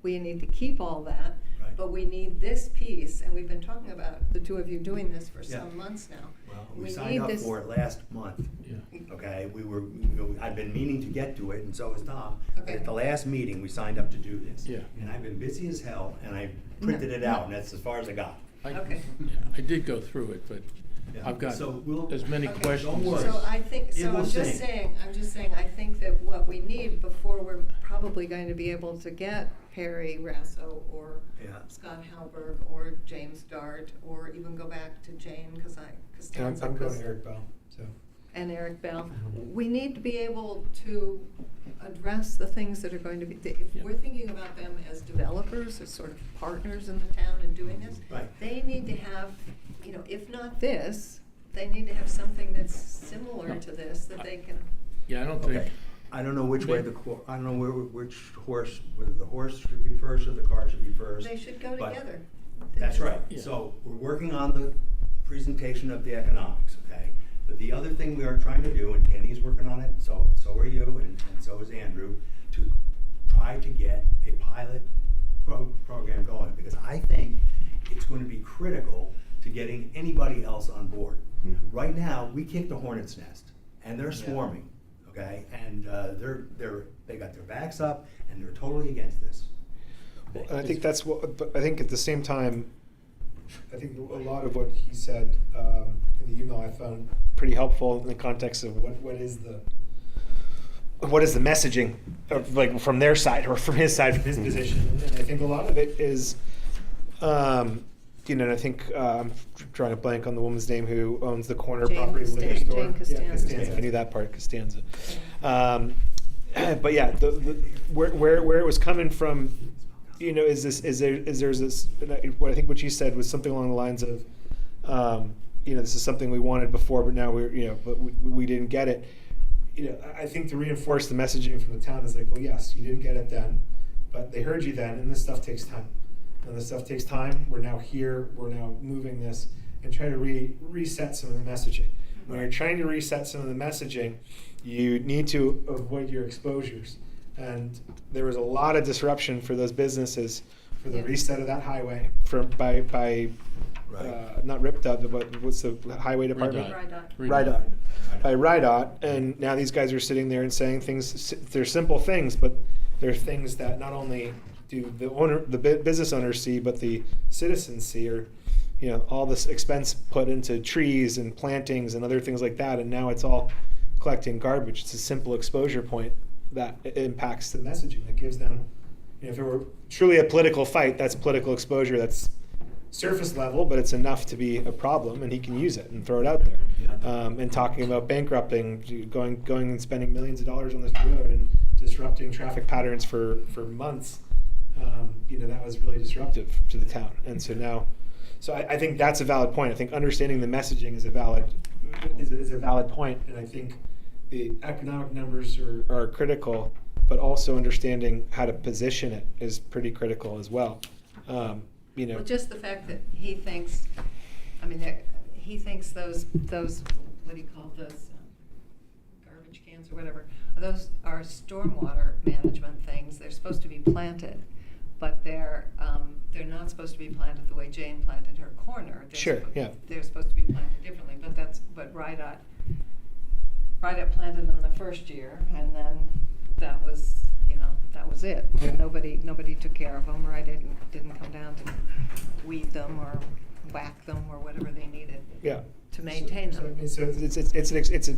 we need to keep all that. Right. But we need this piece, and we've been talking about the two of you doing this for Yeah. some months now. Well, we need signed up this- for it last month. yeah. Okay, I've been meaning to get to it, and so has Tom. But Okay. at the last meeting, we signed up to do this. Yeah. And I've been busy as hell, and I printed it out, and that's as far as I got. Okay. Yeah, I did go through it, but Yeah. I've got So we'll- as many Okay. questions. Don't worry. So I think, It so will I'm just sink. saying, I think that what we need before we're probably going to be able to get Perry Rasso or Yeah. Scott Halberg or James Dart, or even go back to Jane, Costanza. I'm going Eric Bell, so. And Eric Bell. We need to be able to address the things that are going to be, if Yeah. we're thinking about them as developers, as sort of partners in the town in doing this, Right. they need to have, you know, if not this, they need to have something that's similar to this that they can. Yeah, I don't Okay. think, I don't know which way I don't know which horse, whether the horse should be first or the car should be first. They should go but- together. That's right. Yeah. So we're working on the presentation of the economics, okay? But the other thing we are trying to do, and Kenny's working on it, so are you, and so is Andrew, to try to get a pilot program going, because I think it's going to be critical to getting anybody else on board. Right now, we kick the hornet's nest, and they're swarming, okay? And they got their backs up, and they're totally against this. And I think that's what, but I think at the same time, I think a lot of what he said in the email I found pretty helpful in the context of what is the messaging of, like, from their side or from his side, from his position. And I think a lot of it is, you know, and I think I'm drawing a blank on the woman's name who owns the corner Jane property liquor store. Jane Costanza. Yeah, Costanza. I knew that part, Costanza. But yeah, where it was coming from, you know, there's this, what I think what you said was something along the lines of, you know, this is something we wanted before, but now but we didn't get it. You know, I think to reinforce the messaging from the town is like, well, yes, you didn't get it then, but they heard you then, and this stuff takes time. And this stuff takes time. We're now here. We're now moving this and trying to reset some of the messaging. When you're trying to reset some of the messaging, you need to avoid your exposures. And there was a lot of disruption for those businesses for the Yeah. reset of that highway by not RIPDOT, but what's the highway department? RIDOT. By RIDOT, and now these guys are sitting there and saying things. They're simple things, but they're things that not only do the business owners see, but the citizens see, or, you know, all this expense put into trees and plantings and other things like that, and now it's all collecting garbage. It's a simple exposure point that impacts the messaging, that gives them, you know, if it were truly a political fight, that's political exposure, that's surface level, but it's enough to be a problem, and he can use it and throw it out there. And talking about bankrupting, going and spending millions of dollars on this road and disrupting traffic patterns for months, you know, that was really disruptive to the town. And so now, I think that's a valid point. I think understanding the messaging is a valid point, and I think the economic numbers are critical, but also understanding how to position it is pretty critical as well. you know. Well, just the fact that he thinks, I mean, he thinks those, what do you call those, garbage cans or whatever, those are stormwater management things. They're supposed to be planted, but they're not supposed to be planted the way Jane planted her corner. Sure, yeah. They're supposed to be planted differently, but RIDOT planted them the first year, and then that was, that was it. Yeah. Nobody took care of them, or I didn't come down to weed them or whack them or whatever they needed Yeah. to maintain So, I them. mean, so it's a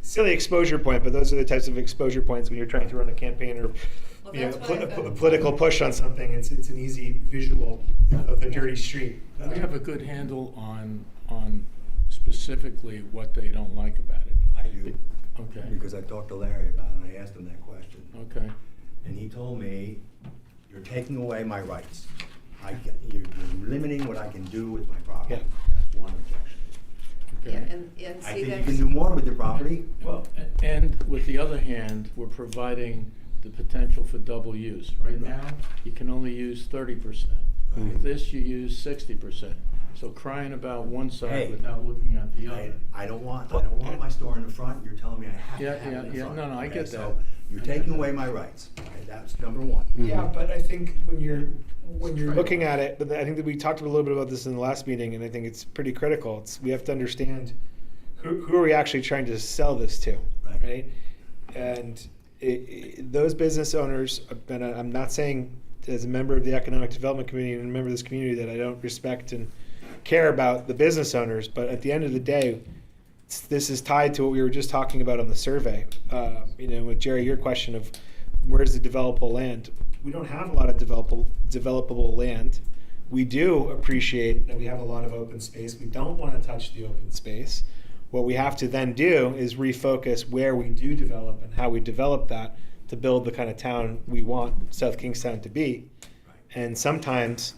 silly exposure point, but those are the types of exposure points when you're trying to run a campaign or Well, you know, that's why I a thought- political push on something. It's an easy visual of a dirty street. We have a good handle on specifically what they don't like about it. I do, Okay. because I talked to Larry about it, and I asked him that question. Okay. And he told me, you're taking away my rights. You're limiting what I can do with my property. Yeah. That's one objection. Okay. Yeah, and I see, think you that's. can do more with your property. Well, and with the other hand, we're providing the potential for double use. Right now, you can only use 30%. Right. With this, you use 60%. So crying about one Hey. side without looking at the other. I don't want my store in the front, you're telling me I have to Yeah, have it in the yeah, front. no, I Okay, get so that. you're I get taking that. away my rights, okay, that's number one. Yeah, but I think when you're Right. looking at it, but I think that we talked a little bit about this in the last meeting, and I think it's pretty critical. We have to understand who are we actually trying to sell this to, Right. right? And those business owners, and I'm not saying as a member of the Economic Development Committee and a member of this community that I don't respect and care about the business owners, but at the end of the day, this is tied to what we were just talking about on the survey. With Jerry, your question of where's the developable land? We don't have a lot of developable land. We do appreciate that we have a lot of open space. We don't want to touch the open space. What we have to then do is refocus where we do develop and how we develop that to build the kind of town we want South Kingstown to be. And sometimes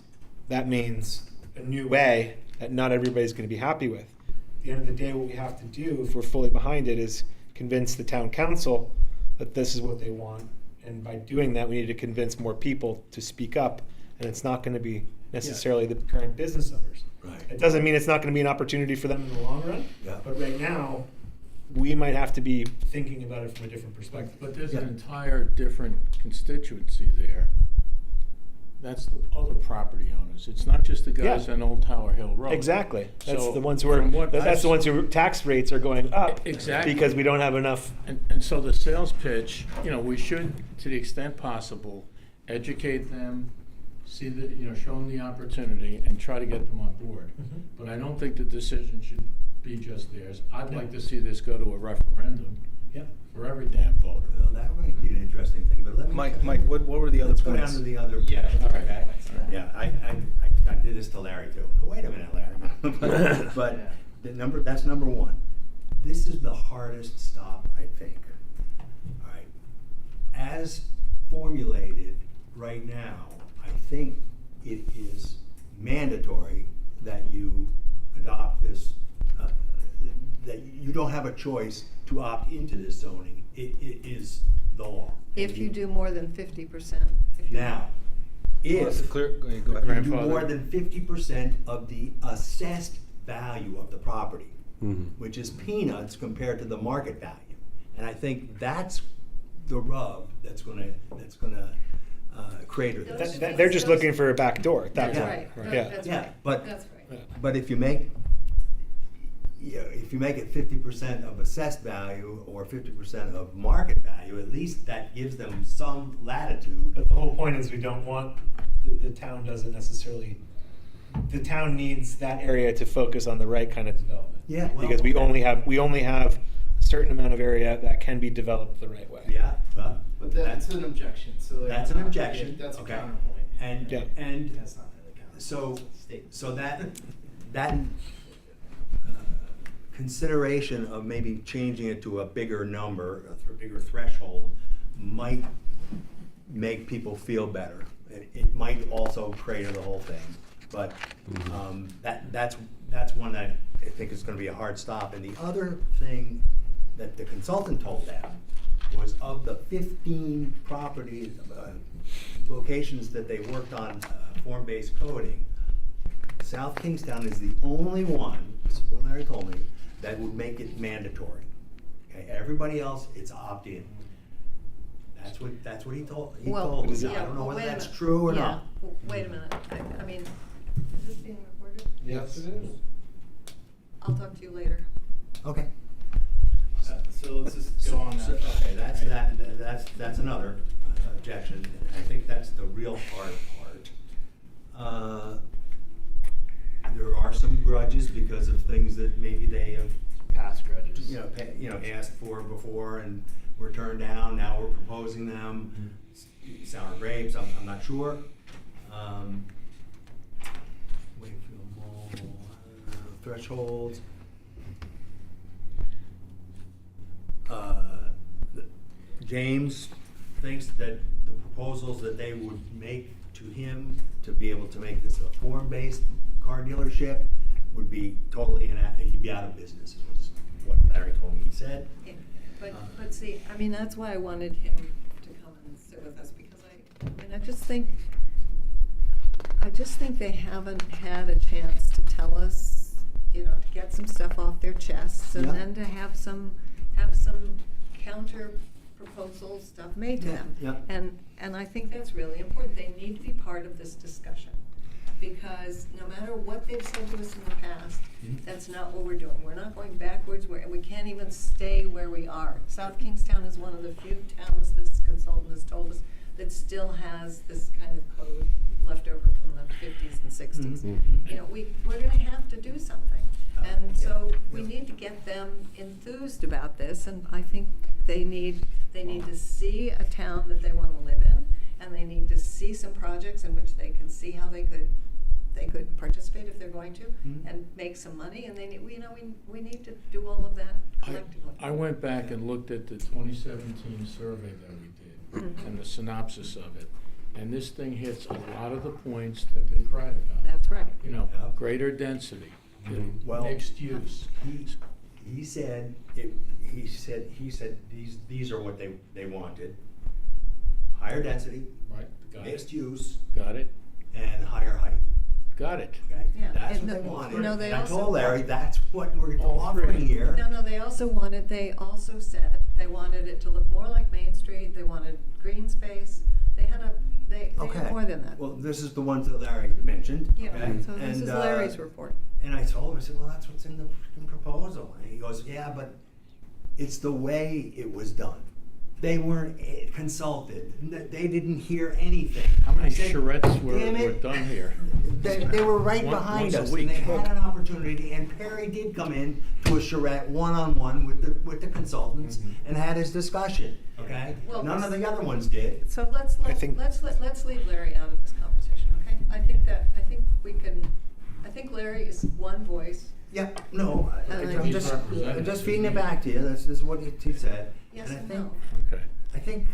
that means a new way that not everybody's going to be happy with. At the end of the day, what we have to do, if we're fully behind it, is convince the town council that this is what they want. And by doing that, we need to convince more people to speak up. And it's not going to be necessarily the current business owners. Right. It doesn't mean it's not going to be an opportunity for them in the long run. Yeah. But right now, we might have to be thinking about it from a different perspective. But there's Yeah. an entire different constituency there. That's the other property owners. It's not just the guys Yeah. on Old Tower Hill Road. Exactly. That's So, the ones who are. from what That's I've the ones who tax rates are going up. Exactly. Because we don't have enough. And so the sales pitch, we should, to the extent possible, educate them, see show them the opportunity and try to get them on board. Mhm. But I don't think the decision should be just theirs. I'd like to see this go to a referendum Yeah. for every damn voter. Well, that might be an interesting thing, but let me. Mike, what were the other Let's go down points? to the other. Yeah, points, all right. okay? Yeah, I did this to Larry too. No, wait a minute, Larry. But that's number one. This is the hardest stop, I think. All right. As formulated right now, I think it is mandatory that you adopt this, that you don't have a choice to opt into this zoning. It is the law. If you do more than 50%. Now, Well, if go ahead. you do Grandfather. more than 50% of the assessed value of the property, which is peanuts compared to the market value. And I think that's the rub that's gonna create it. They're just looking for a back door at that That's point. right. Yeah. That's Yeah, right. but- That's right. But if you make it 50% of assessed value or 50% of market value, at least that gives them some latitude. But the whole point is we don't want, the town doesn't necessarily, the town needs that area to focus on the right kind of development. Yeah, well, Because we okay. only have a certain amount of area that can be developed the right way. Yeah, well, But that's an objection, so. like, That's an objection, That's a okay. counterpoint. and, Yeah. and That's not really a counterpoint. so that consideration of maybe changing it to a bigger number, a bigger threshold, might make people feel better. It might also crater the whole thing, but that's one that I think is going to be a hard stop. And the other thing that the consultant told them was of the 15 properties, locations that they worked on form-based coding, South Kingstown is the only one, this is what Larry told me, that would make it mandatory. Okay, everybody else, it's opt-in. That's what he told me. I don't know whether that's true or not. Wait a minute, I mean, is this being recorded? Yes, it is. I'll talk to you later. Okay. So let's just go on that. Okay, that's another objection. I think that's the real hard part. There are some grudges because of things that maybe they have, Past grudges. asked for before and were turned down. Now we're proposing them. Sour grapes, I'm not sure. Wakefield Mall, thresholds. James thinks that the proposals that they would make to him to be able to make this a form-based car dealership would be totally he'd be out of business, was what Larry told me he said. Yeah, but see, I mean, that's why I wanted him to come and sit with us, because I just think they haven't had a chance to tell us, to get some stuff off their chests, and Yeah. then to have some counter proposal stuff made to them. Yeah. And I think that's really important. They need to be part of this discussion, because no matter what they've said to us in the past, that's not what we're doing. We're not going backwards, we can't even stay where we are. South Kingstown is one of the few towns, this consultant has told us, that still has this kind of code left over from the 50s and 60s. We're gonna have to do something. And so we need to get them enthused about this, and I think they need to see a town that they want to live in, and they need to see some projects in which they can see how they could participate if they're going to, and make some money, and we need to do all of that collectively. I went back and looked at the 2017 survey that we did and the synopsis of it, and this thing hits a lot of the points that they cried about. That's right. Yeah. Greater density, Well, mixed use. He said these are what they wanted: higher density, Right, got mixed it. use, Got it, and higher height. got it. Okay, Yeah, that's and what they the- wanted. no, they And I also told Larry want- that's what we're All offering three. here. No, they also said they wanted it to look more like Main Street, they wanted green space, they had Okay. more than that. Well, this is the ones that Larry mentioned. Yeah, okay? so this is And, Larry's report. And I told him, I said, well, that's what's in the freaking proposal. And he goes, yeah, but it's the way it was done. They weren't consulted. They didn't hear anything. How many I said, charrettes were "Damn it." done here? They were right Once behind a us, week. and they had an opportunity, and Perry did come in to a charrette one-on-one with the consultants and had his discussion, okay? Well, None of the other ones did. So let's leave Larry out of this conversation, okay? I think Larry is one voice. Yeah, no, I'm He's just representative. feeding it back to you, this is what he said. Yes And I and think, no. Okay. I think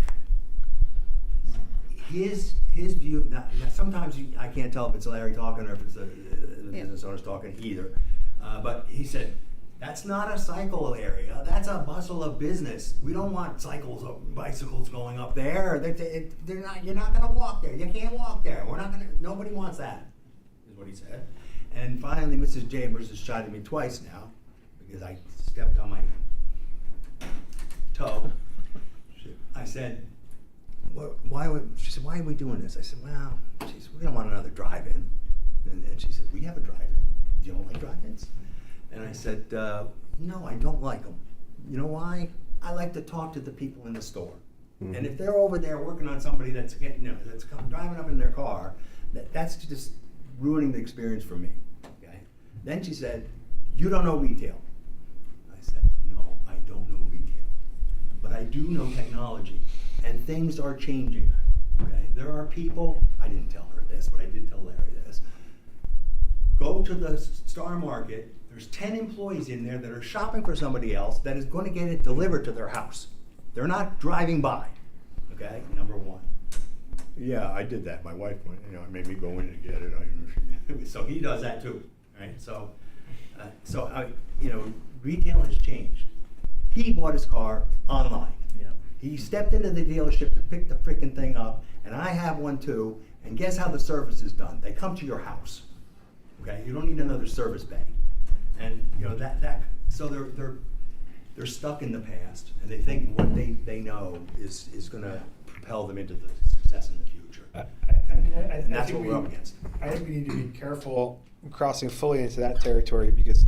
his view, now sometimes I can't tell if it's Larry talking or if it's the Yeah. business owners talking either. But he said, that's not a cycle area, that's a bustle of business. We don't want bicycles going up there. They're not, you're not gonna walk there, you can't walk there. Nobody wants that, is what he said. And finally, Mrs. Chambers has shot at me twice now because I stepped on my toe. I said, she said, why are we doing this? I said, well, we don't want another drive-in. And she said, we have a drive-in. You don't like drive-ins? And I said, no, I don't like them. You know why? I like to talk to the people in the store. And if they're over there working on somebody that's driving up in their car, that's just ruining the experience for me. Okay? Then she said, you don't know retail. I said, no, I don't know retail. But I do know technology, and things are changing. Okay? There are people, I didn't tell her this, but I did tell Larry this. Go to the Star Market, there's 10 employees in there that are shopping for somebody else that is going to get it delivered to their house. They're not driving by. Okay? Number one. Yeah, I did that. My wife went, made me go in and get it. So he does that too, right? So retail has changed. He bought his car online. Yeah. He stepped into the dealership to pick the freaking thing up, and I have one too, and guess how the service is done? They come to your house. Okay, you don't need another service bay. And, you know, so they're stuck in the past, and they think what they know is gonna propel them into the success in the future. And that's what we're up against. I think we need to be careful crossing fully into that territory, because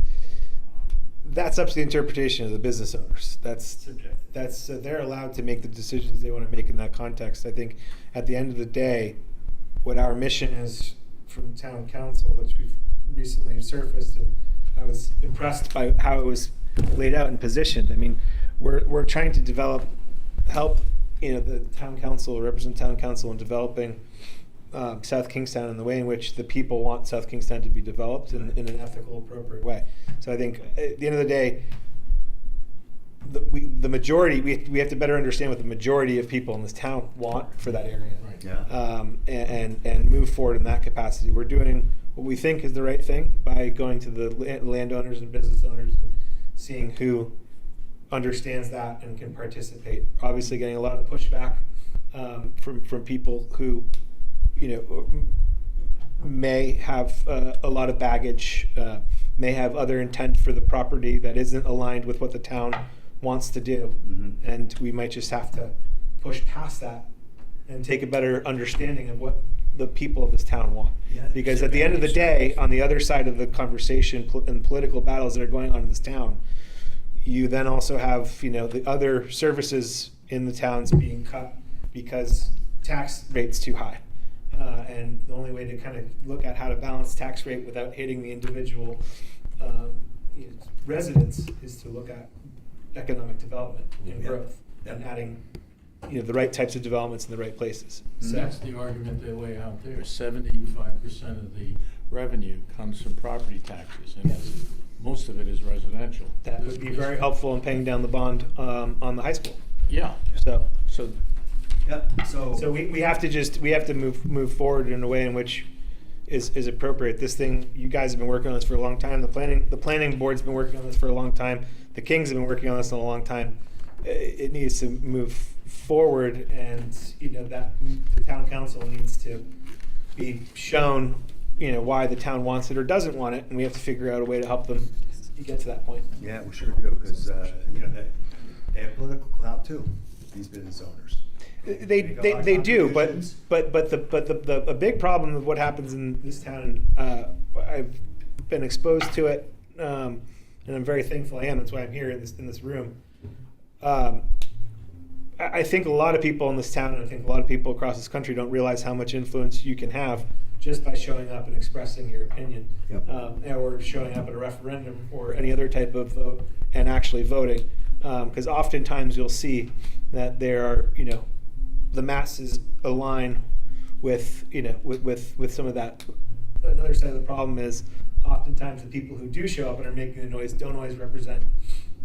that's up to the interpretation of the business owners. They're allowed to make the decisions they want to make in that context. I think at the end of the day, what our mission is from town council, which we've recently surfaced, and I was impressed by how it was laid out and positioned. I mean, we're trying to help, you know, the town council, represent town council in developing South Kingstown in the way in which the people want South Kingstown to be developed in an ethical, appropriate way. So I think at the end of the day, the majority, we have to better understand what the majority of people in this town want for that area. Right. Yeah. And move forward in that capacity. We're doing what we think is the right thing by going to the landowners and business owners and seeing who understands that and can participate. Obviously getting a lot of pushback from people who, you know, may have a lot of baggage, may have other intent for the property that isn't aligned with what the town wants to do. Mm-hmm. And we might just have to push past that and take a better understanding of what the people of this town want. Yeah, Because at the end of the day, on the other side of the conversation and political battles that are going on in this town, you then also have, you know, the other services in the towns being cut because tax rate's too high. And the only way to kind of look at how to balance tax rate without hitting the individual you know, residents is to look at economic development and Yeah. growth and adding, you know, the right types of developments in the right places. So So that's the argument they lay out there. 75% of the revenue comes from property taxes, and most of it is residential. that would be very helpful in paying down the bond on the high school. Yeah. So Yep, so. we have to move forward in a way in which is appropriate. This thing, you guys have been working on this for a long time. The planning board's been working on this for a long time. The Kings have been working on this for a long time. It needs to move forward, and you know that the town council needs to be shown, you know, why the town wants it or doesn't want it, and we have to figure out a way to help them get to that point. Yeah, we sure do, because, you know, they have political clout too, these business owners. They Make a lot of do, contributions. but a big problem of what happens in this town, I've been exposed to it, and I'm very thankful I am. That's why I'm here in this room. I think a lot of people in this town, and I think a lot of people across this country, don't realize how much influence you can have just by showing up and expressing your opinion, Yep. or showing up at a referendum or any other type of vote and actually voting. Because oftentimes you'll see that there are, you know, the masses align with, you know, with some of that. Another side of the problem is oftentimes the people who do show up and are making the noise don't always represent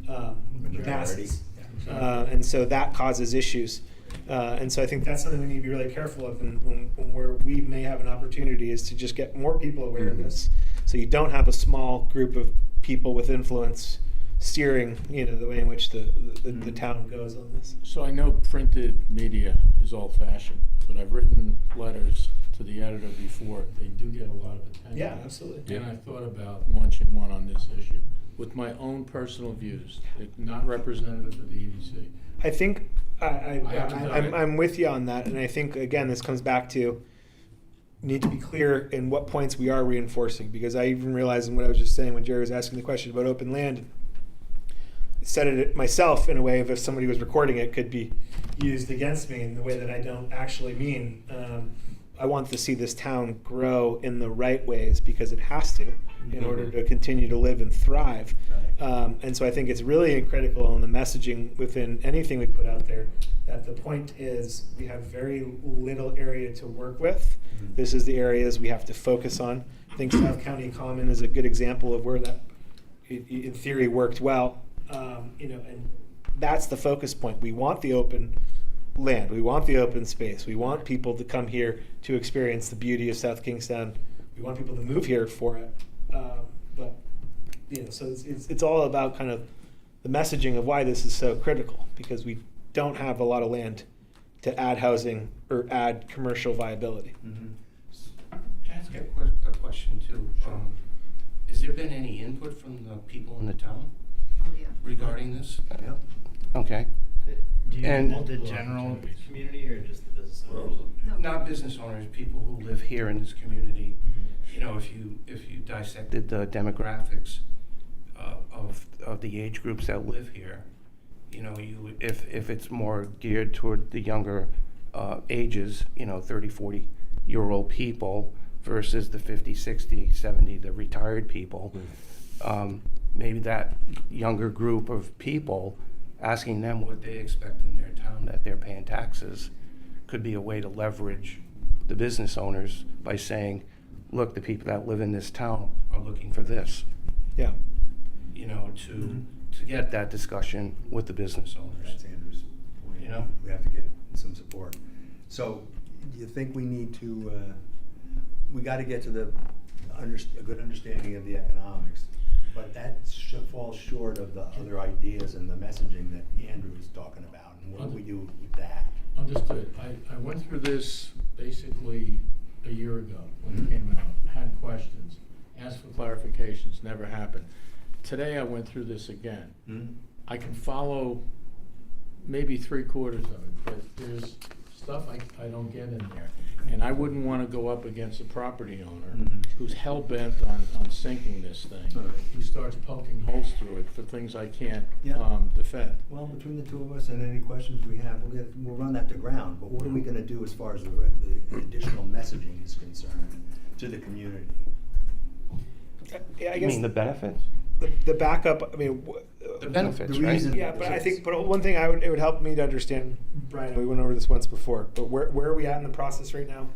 the masses. And so that causes issues. And so I think that's something we need to be really careful of, and where we may have an opportunity is to just get more people aware of this. So you don't have a small group of people with influence steering, you know, the way in which the town goes on this. So I know printed media is old-fashioned, but I've written letters to the editor before. They do get a lot of attention. Yeah, absolutely. And I thought about launching one on this issue with my own personal views, not representative of the EDC. I think haven't done it. I'm with you on that, and I think again this comes back to need to be clear in what points we are reinforcing, because I even realized in what I was just saying when Jerry was asking the question about open land, I said it myself in a way of if somebody was recording it could be used against me in the way that I don't actually mean. I want to see this town grow in the right ways because it has to in order to continue to live and thrive. Right. And so I think it's really critical in the messaging within anything we put out there that the point is we have very little area to work with. Mhm. This is the areas we have to focus on. I think South County Common is a good example of where that, in theory, worked well. You know, and that's the focus point. We want the open land. We want the open space. We want people to come here to experience the beauty of South Kingstown. We want people to move here for it. But you know, so it's all about kind of the messaging of why this is so critical, because we don't have a lot of land to add housing or add commercial viability. Mhm. Can I ask a question too? Has there been any input from the people in the town Oh, yeah. regarding this? Yep. Okay. Do you And- want the general community or just the business owners? Not business owners, people who live here in this community. You know, if you dissected the demographics of the age groups that live here, you know, if it's more geared toward the younger ages, you know, 30, 40-year-old people versus the 50, 60, 70, the retired people, maybe that younger group of people, asking them what they expect in their town that they're paying taxes could be a way to leverage the business owners by saying, look, the people that live in this town are looking for this, Yeah. you know, to get that discussion with the business owners. That's Andrew's point. You know? We have to get some support. So, do you think we need to, we gotta get to a good understanding of the economics, but that falls short of the other ideas and the messaging that Andrew was talking about, and what do we do with that? Understood. I went through this basically a year ago when it came out, had questions, asked for clarifications, never happened. Today I went through this again. Hmm? I can follow maybe 3/4 of it, but there's stuff I don't get in there. And I wouldn't want to go up against a property owner Mhm. who's hell-bent on sinking this thing, All right. who starts poking holes through it for things I can't Yeah. defend. Well, between the two of us and any questions we have, we'll run that to ground, but what are we gonna do as far as the additional messaging is concerned to the community? Yeah, I You guess mean the benefits? the backup, I mean, The benefits, the right? reason- yeah, but I think, but one thing it would help me to understand, Brian, we went over this once before, but where are we at in the process right now?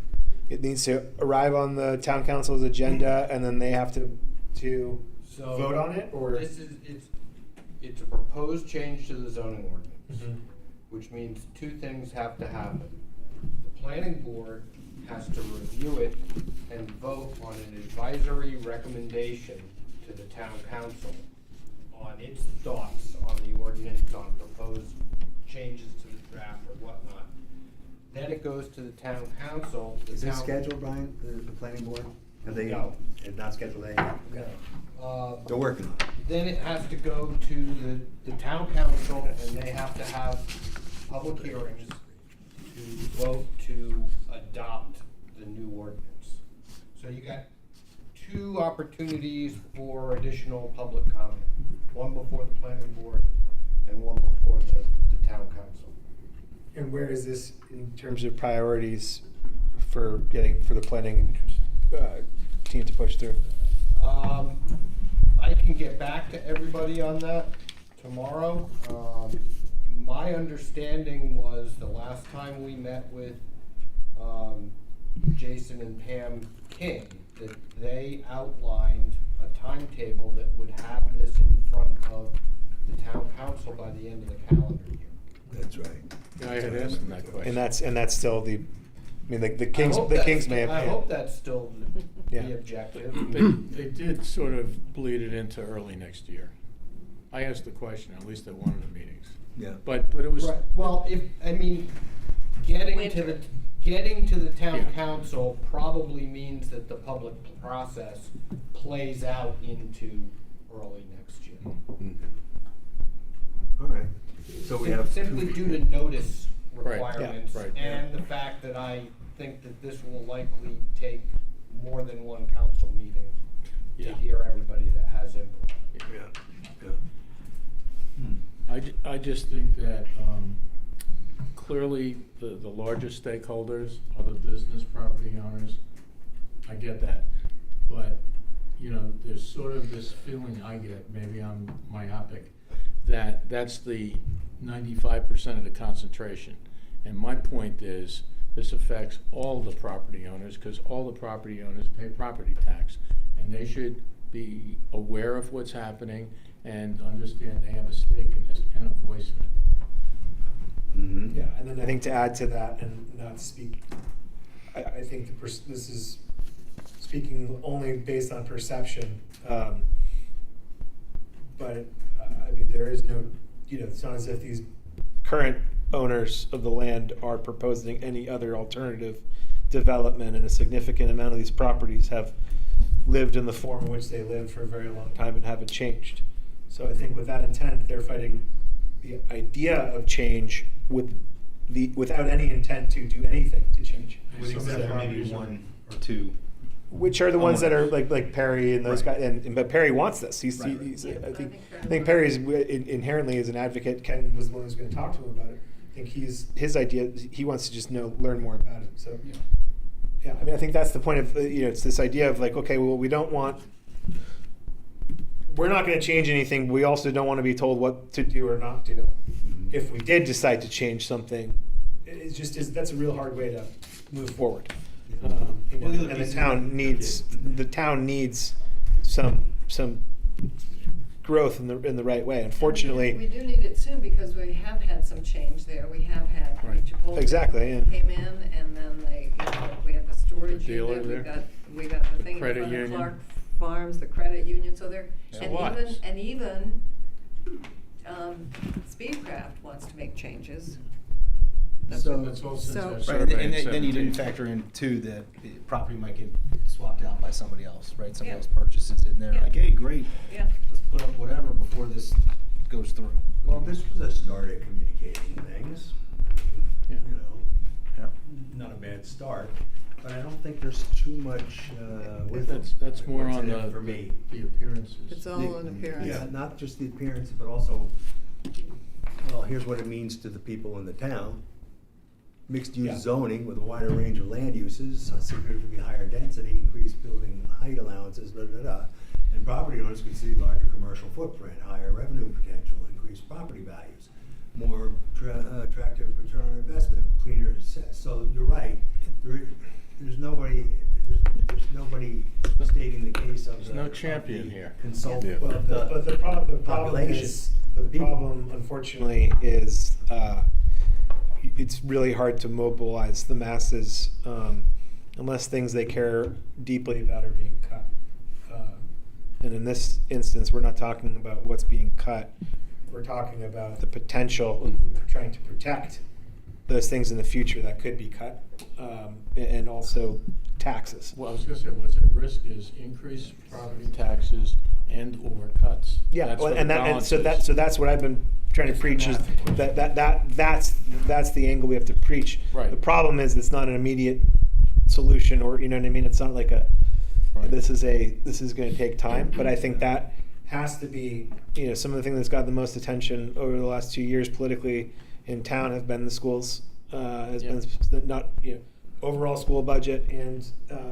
It needs to arrive on the town council's agenda, and then they have to So vote on it, or? it's a proposed change to the zoning ordinance, Mhm. which means two things have to happen. The planning board has to review it and vote on an advisory recommendation to the town council on its thoughts on the ordinance, on proposed changes to the draft or whatnot. Then it goes to the town council. The Is this town- scheduled, Brian, the planning board? Have they? No. It's not scheduled yet? Okay. They're working on it. Then it has to go to the town council, and they have to have public hearings to vote to adopt the new ordinance. So you got two opportunities for additional public comment, one before the planning board and one before the town council. And where is this in terms of priorities for the planning team to push through? I can get back to everybody on that tomorrow. My understanding was the last time we met with Jason and Pam King, that they outlined a timetable that would have this in front of the town council by the end of the calendar year. That's right. Yeah, I had asked them that question. And that's still the, I mean, the I Kings, hope the that's- Kings may have. I hope that's still Yeah. the objective. They did sort of bleed it into early next year. I asked the question, at least at one of the meetings. Yeah. But it was. Right, well, getting Winter. to the town Yeah. council probably means that the public process plays out into early next year. All right. So we have. Simply due to notice Right, yeah, requirements right, and the fact that I think that this will likely take more than one council meeting to Yeah. hear everybody that has input. Yeah. Hmm. I just think that clearly the largest stakeholders are the business property owners. I get that. But, you know, there's sort of this feeling I get, maybe I'm myopic, that that's the 95% of the concentration. And my point is, this affects all the property owners, because all the property owners pay property tax. And they should be aware of what's happening and understand they have a stake in this and a voice in it. Mm-hmm. Yeah, and then I think to add to that and not speak, I think this is speaking only based on perception. But I mean, there is no, you know, it's not as if these current owners of the land are proposing any other alternative development, and a significant amount of these properties have lived in the form in which they lived for a very long time and haven't changed. So I think with that intent, they're fighting the idea of change without any intent to do anything to change. Except for maybe one or two. Which are the ones that are like Perry and those Right. guys, but Perry wants this. He's Right. I think Perry's inherently is an advocate. Ken was the one who's going to talk to him about it. I think his idea. He wants to just learn more about it. So yeah, I mean, I think that's the point of it's this idea of like, okay, well, we're not going to change anything. But we also don't want to be told what to do or not do. If we did decide to change something, that's a real hard way to move forward. And the town needs some growth in the right way. We Unfortunately, do need it soon because we have had some change there. We have had Right. Chipotle Exactly, yeah. came in, and then we had the storage The dealer unit. there? We got the thing in credit front of union? Clark Farms, the credit union. So there, So and what? even Speedcraft wants to make changes. So- That's all So- since our Right, and survey in then you didn't 17. factor in too that the property might get swapped out by somebody else, right? Somebody Yeah. else purchases it, and they're Yeah. like, hey, great, Yeah. let's put up whatever before this goes through. Well, this was a start at communicating things. Yeah. You know, Yeah. not a bad start, but I don't think there's too much with it. That's more What's on in it the for me. the appearances. It's all an appearance. Yeah, not just the appearance, but also, well, here's what it means to the people in the town. Mixed-use Yeah. zoning with a wider range of land uses, a significantly higher density, increased building height allowances, and property owners could see larger commercial footprint, higher revenue potential, increased property values, more attractive return on investment, cleaner, so you're right, there's nobody stating the case of There's the. no of champion the here. Consultant, But of the problem population. is the problem, unfortunately, is it's really hard to mobilize the masses unless things they care deeply about are being cut. And in this instance, we're not talking about what's being cut. We're talking about the potential of trying to protect those things in the future that could be cut, and also taxes. Well, I was gonna say, what's at risk is increased property taxes and/or cuts. Yeah, That's well, what and the that, and balance so is. that's what I've been trying to preach is that's the angle we have to preach. Right. The problem is it's not an immediate solution, or you know what I mean. It's not like Right. this is going to take time. But I think that has to be some of the things that's got the most attention over the last 2 years politically in town have been the schools. Has Yeah. been not overall school budget and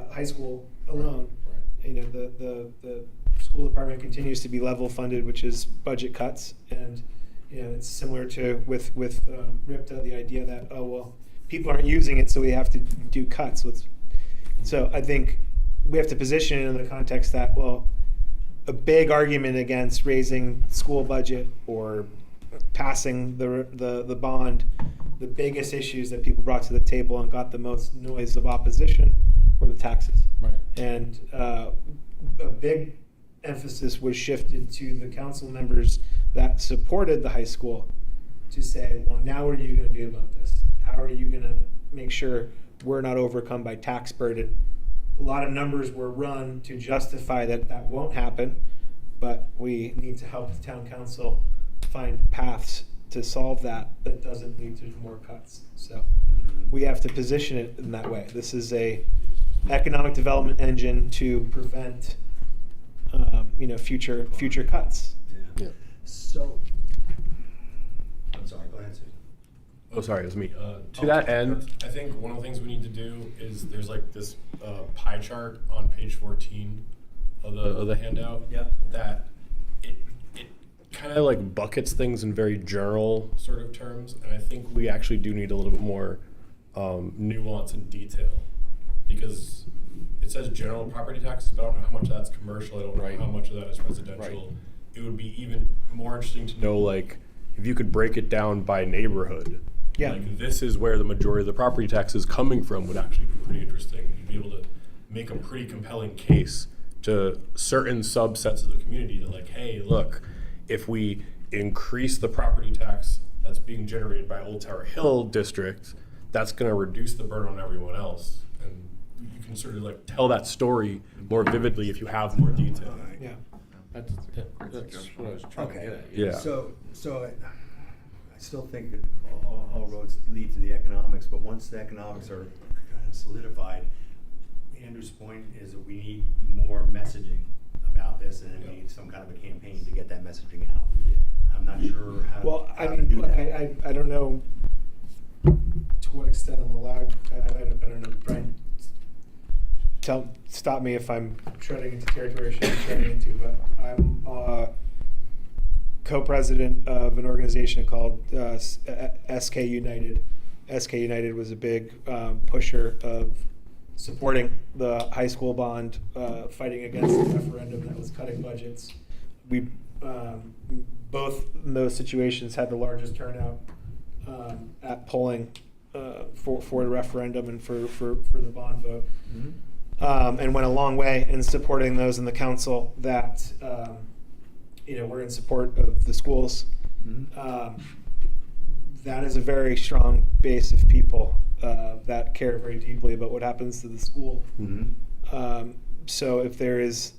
high school alone. Right. The school department continues to be level funded, which is budget cuts, and it's similar to with RIPTA, the idea that people aren't using it, so we have to do cuts. So I think we have to position it in the context that a big argument against raising school budget or passing the bond, the biggest issues that people brought to the table and got the most noise of opposition were the taxes. Right. And a big emphasis was shifted to the council members that supported the high school to say, well, now what are you going to do about this? How are you going to make sure we're not overcome by tax burden? A lot of numbers were run to justify that won't happen, but we need to help the town council find paths to solve that doesn't lead to more cuts. So we have to position it in that way. This is a economic development engine to prevent future cuts. Yeah. So, I'm sorry, go ahead, Susan. Oh, sorry, it was me. To that end, I think one of the things we need to do is there's like this pie chart on page 14 of the handout. Yep. That it kind of like buckets things in very general sort of terms, and I think we actually do need a little bit more nuance and detail, because it says general property taxes, but I don't know how much of that's commercial. I don't know Right. how much of that is residential. Right. It would be even more interesting to know, like, if you could break it down by neighborhood. Yeah. Like, this is where the majority of the property tax is coming from would actually be pretty interesting. You'd be able to make a pretty compelling case to certain subsets of the community that, like, hey, look, if we increase the property tax that's being generated by Old Tower Hill district, that's going to reduce the burden on everyone else. And you can sort of like tell that story more vividly if you have more detail. Yeah. That's what I was trying to get Okay. at. Yeah. So I still think that all roads lead to the economics, but once the economics are kind of solidified, Andrew's point is that we need more messaging about this, and we need some kind of a campaign to get that messaging out. I'm not sure how. Well, I how to mean, do look, that. I don't know to what extent I'm allowed, I don't know, Brian, stop me if I'm treading into territory I shouldn't be treading into, but I'm co-president of an organization called SK United. SK United was a big pusher of supporting the high school bond, fighting against the referendum that was cutting budgets. We both in those situations had the largest turnout at polling for the referendum and for the bond vote, and went a long way in supporting those in the council that were in support of the schools. That is a very strong base of people that care very deeply about what happens to the school. So if there is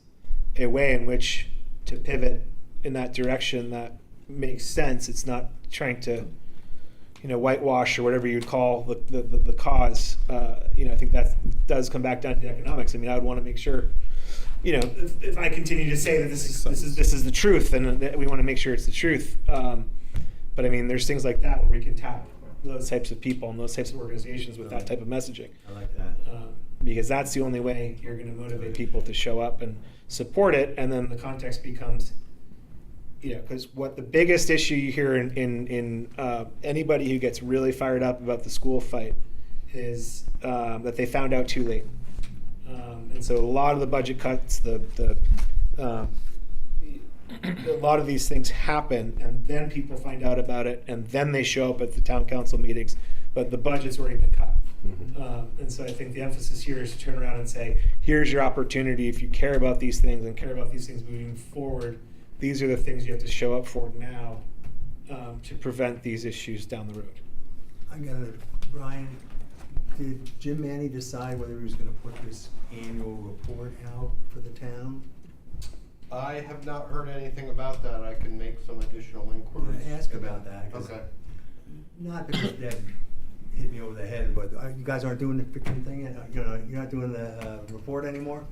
a way in which to pivot in that direction that makes sense, it's not trying to whitewash or whatever you'd call the cause. I think that does come back down to the economics. I mean, I would want to make sure, if I continue to say that this is the truth, and that we want to make sure it's the truth. But I mean, there's things like that where we can tap those types of people and those types of organizations with that type of messaging. I like that. Because that's the only way you're going to motivate people to show up and support it. And then the context becomes, because what the biggest issue you hear in anybody who gets really fired up about the school fight is that they found out too late. And so a lot of the budget cuts, a lot of these things happen, and then people find out about it, and then they show up at the town council meetings, but the budget's already been cut. And so I think the emphasis here is to turn around and say, here's your opportunity. If you care about these things and care about these things moving forward, these are the things you have to show up for now to prevent these issues down the road. I got it. Brian, did Jim Manny decide whether he was going to put this annual report out for the town? I have not heard anything about that. I can make some additional inquiries. Ask about that. 'Cause Okay. Not because Deb hit me over the head, but you guys aren't doing the freaking thing. You're not doing the report anymore.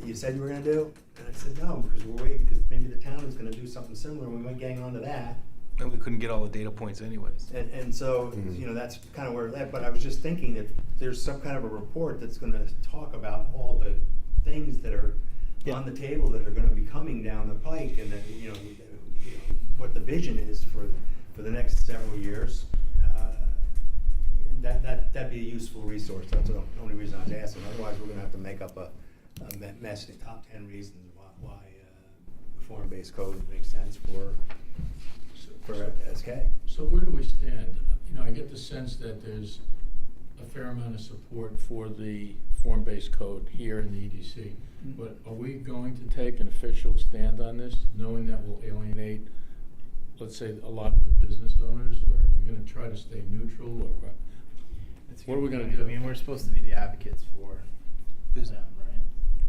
You said you were going to do, and I said no because we're waiting because maybe the town is going to do something similar. We went getting onto that. And we couldn't get all the data points anyways. And so, that's kind of where it's at. But I was just thinking that there's some kind of a report that's going to talk about all the things that are on the table that are going to be coming down the pike, and that what the vision is for the next several years. That'd be a useful resource. That's the only reason I was asking. Otherwise, we're going to have to make up a message, top 10 reasons why form-based code makes sense for SK. So where do we stand? I get the sense that there's a fair amount of support for the form-based code here in the EDC. But are we going to take an official stand on this, knowing that will alienate, let's say, a lot of the business owners, or are we going to try to stay neutral, or what? What are we going to do? I mean, we're supposed to be the advocates for them, right?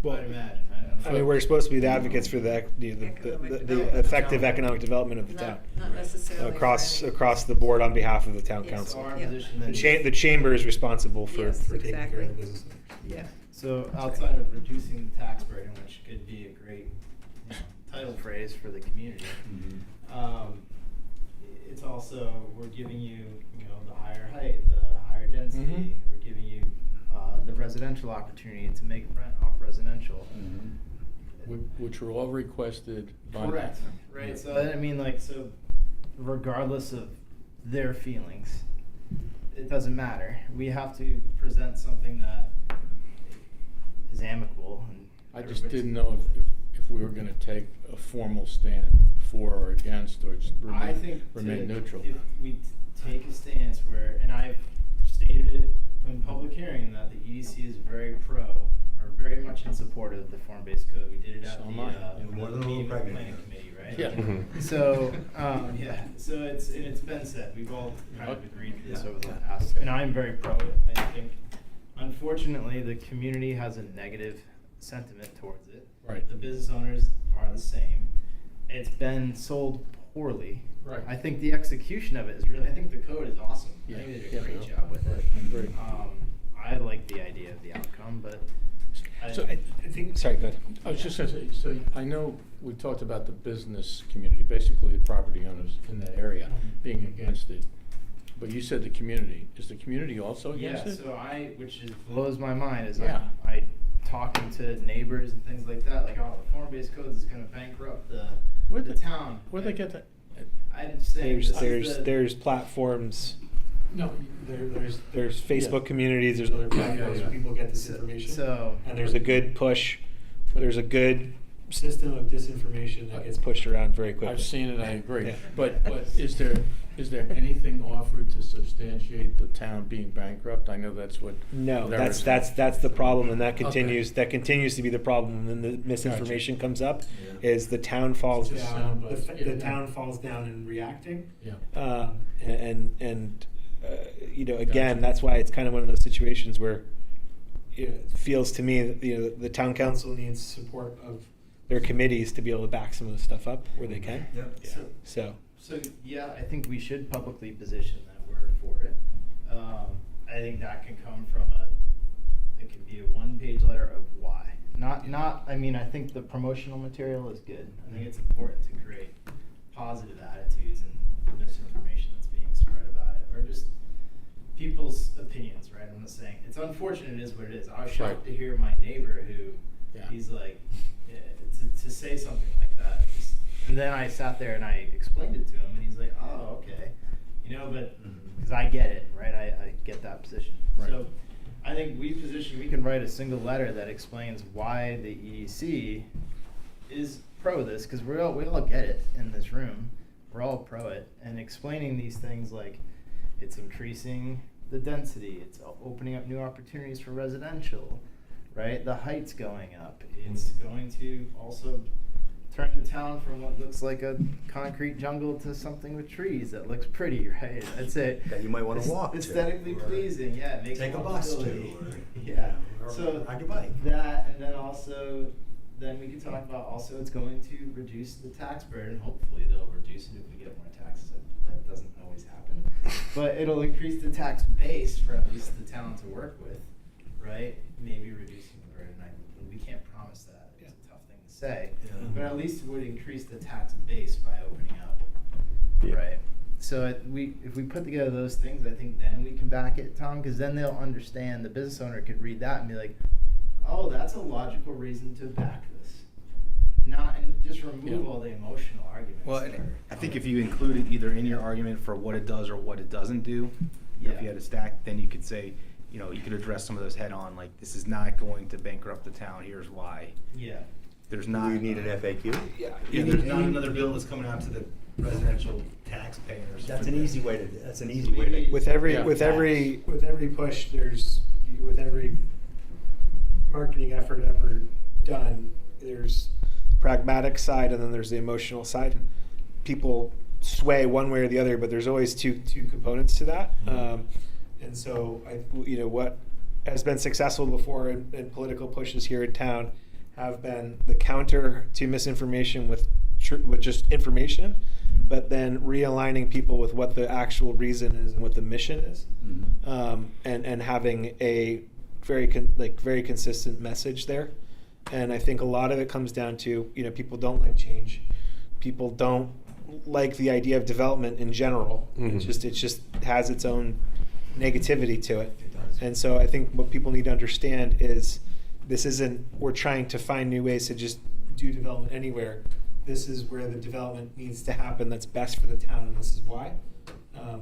Well, I'd imagine. I mean, we're supposed to be the advocates for the effective economic development of the town. Not necessarily. Across the board on behalf of the town So council. our Yeah. position The, then the chamber is responsible for, Yes, for taking care of the exactly. business owners. Yeah. So outside of reducing the tax burden, which could be a great title phrase for the community, it's also we're giving you the higher height, the higher density. We're giving you the residential opportunity to make rent off residential. Which were all requested by. Correct. Right. So I mean, so regardless of their feelings, it doesn't matter. We have to present something that is amicable. And I just didn't know if we were going to take a formal stand for or against, or just I think remain neutral. If we take a stance where, and I've stated it in public hearing, that the EDC is very pro are very much in support of the form-based code. We did it at So the, am I. You're more than a little meeting with the pregnant planning here. committee, right? Yeah. Mhm. So, so it's been said, we've all kind of agreed to this Yeah. over the past, and I'm very pro it. I think, unfortunately, the community has a negative sentiment towards it. Right. The business owners are the same. It's been sold poorly. Right. I think the execution of it is really, I think the code is awesome. I Yeah. think they did Yeah. a great job with it. I agree. I like the idea of the outcome, but So I think, sorry, go ahead. I was just gonna say, so I know we talked about the business community, basically the property owners in that area being against it. But you said the community. Is the community also against yeah, it? so which is blows my mind, is Yeah. I talking to neighbors and things like that, like, oh, the form-based codes is gonna bankrupt the town. Where'd they get that? I didn't say There's platforms. No, There's Facebook Yeah. communities. There's other platforms yeah. where people get this information. So And there's a good push. There's a good system of disinformation that gets pushed around very quickly. I've seen it, I agree. Yeah. But is there anything offered to substantiate the town being bankrupt? I know that's what. No, whatever that's the problem, and that Okay. continues to be the problem. And the misinformation comes up, Yeah. is the town falls Just down. soundbites. The Yeah. town falls down in reacting. Yeah. And again, Gotcha. that's why it's kind of one of those situations where it feels to me that the town council needs support of their committees to be able to back some of the stuff up where they can. Yep. Yeah. So. So yeah, I think we should publicly position that we're for it. I think that can come from it could be a one-page letter of why. I mean, I think the promotional material is good. I think it's important to create positive attitudes and the misinformation that's being spread about it, or just people's opinions, right? I'm not saying, it's unfortunate, it is what it is. I was shocked to hear my neighbor who, Yeah. he's like, to say something like that. And then I sat there and I explained it to him, and he's like, oh, okay. But, because I get it, right? I get that position. Right. So I think we can write a single letter that explains why the EDC is pro this, because we all get it in this room. We're all pro it, and explaining these things like it's increasing the density, it's opening up new opportunities for residential, right? The height's going up. It's going to also turn the town from what looks like a concrete jungle to something with trees that looks pretty, right? That's it. That you might wanna walk to, Aesthetically or pleasing, yeah. It makes take a bus to, walkability. or, Yeah. or So ride your bike. that, and then also, then we can talk about also it's going to reduce the tax burden. Hopefully they'll reduce it if we get more taxes. That doesn't always happen. But it'll increase the tax base for at least the town to work with, right? Maybe reducing the burden. We can't promise that. It's a tough thing to say. Yeah. But at least it would increase the tax base by opening up, right? So if we put together those things, I think then we can back it, Tom, because then they'll understand. The business owner could read that and be like, oh, that's a logical reason to back this. And just remove Yeah. all the emotional arguments. Well, that are- I think if you include it either in your argument for what it does or what it doesn't do, Yeah. if you had a stack, then you could say, you could address some of those head on, like, this is not going to bankrupt the town, here's why. Yeah. There's not. We need an FAQ. Yeah, there's not another bill that's coming out to the residential taxpayers. That's an easy way to. With every Yeah. with every push, with every marketing effort ever done, there's the pragmatic side and then there's the emotional side. People sway one way or the other, but there's always two components to that. And so what has been successful before in political pushes here in town have been the counter to misinformation with just information, but then realigning people with what the actual reason is and what the mission is, and having a very consistent message there. And I think a lot of it comes down to people don't like change, people don't like the idea of development in general. It just has its own negativity to it. And so I think what people need to understand is this isn't, we're trying to find new ways to just do development anywhere. This is where the development needs to happen that's best for the town, and this is why.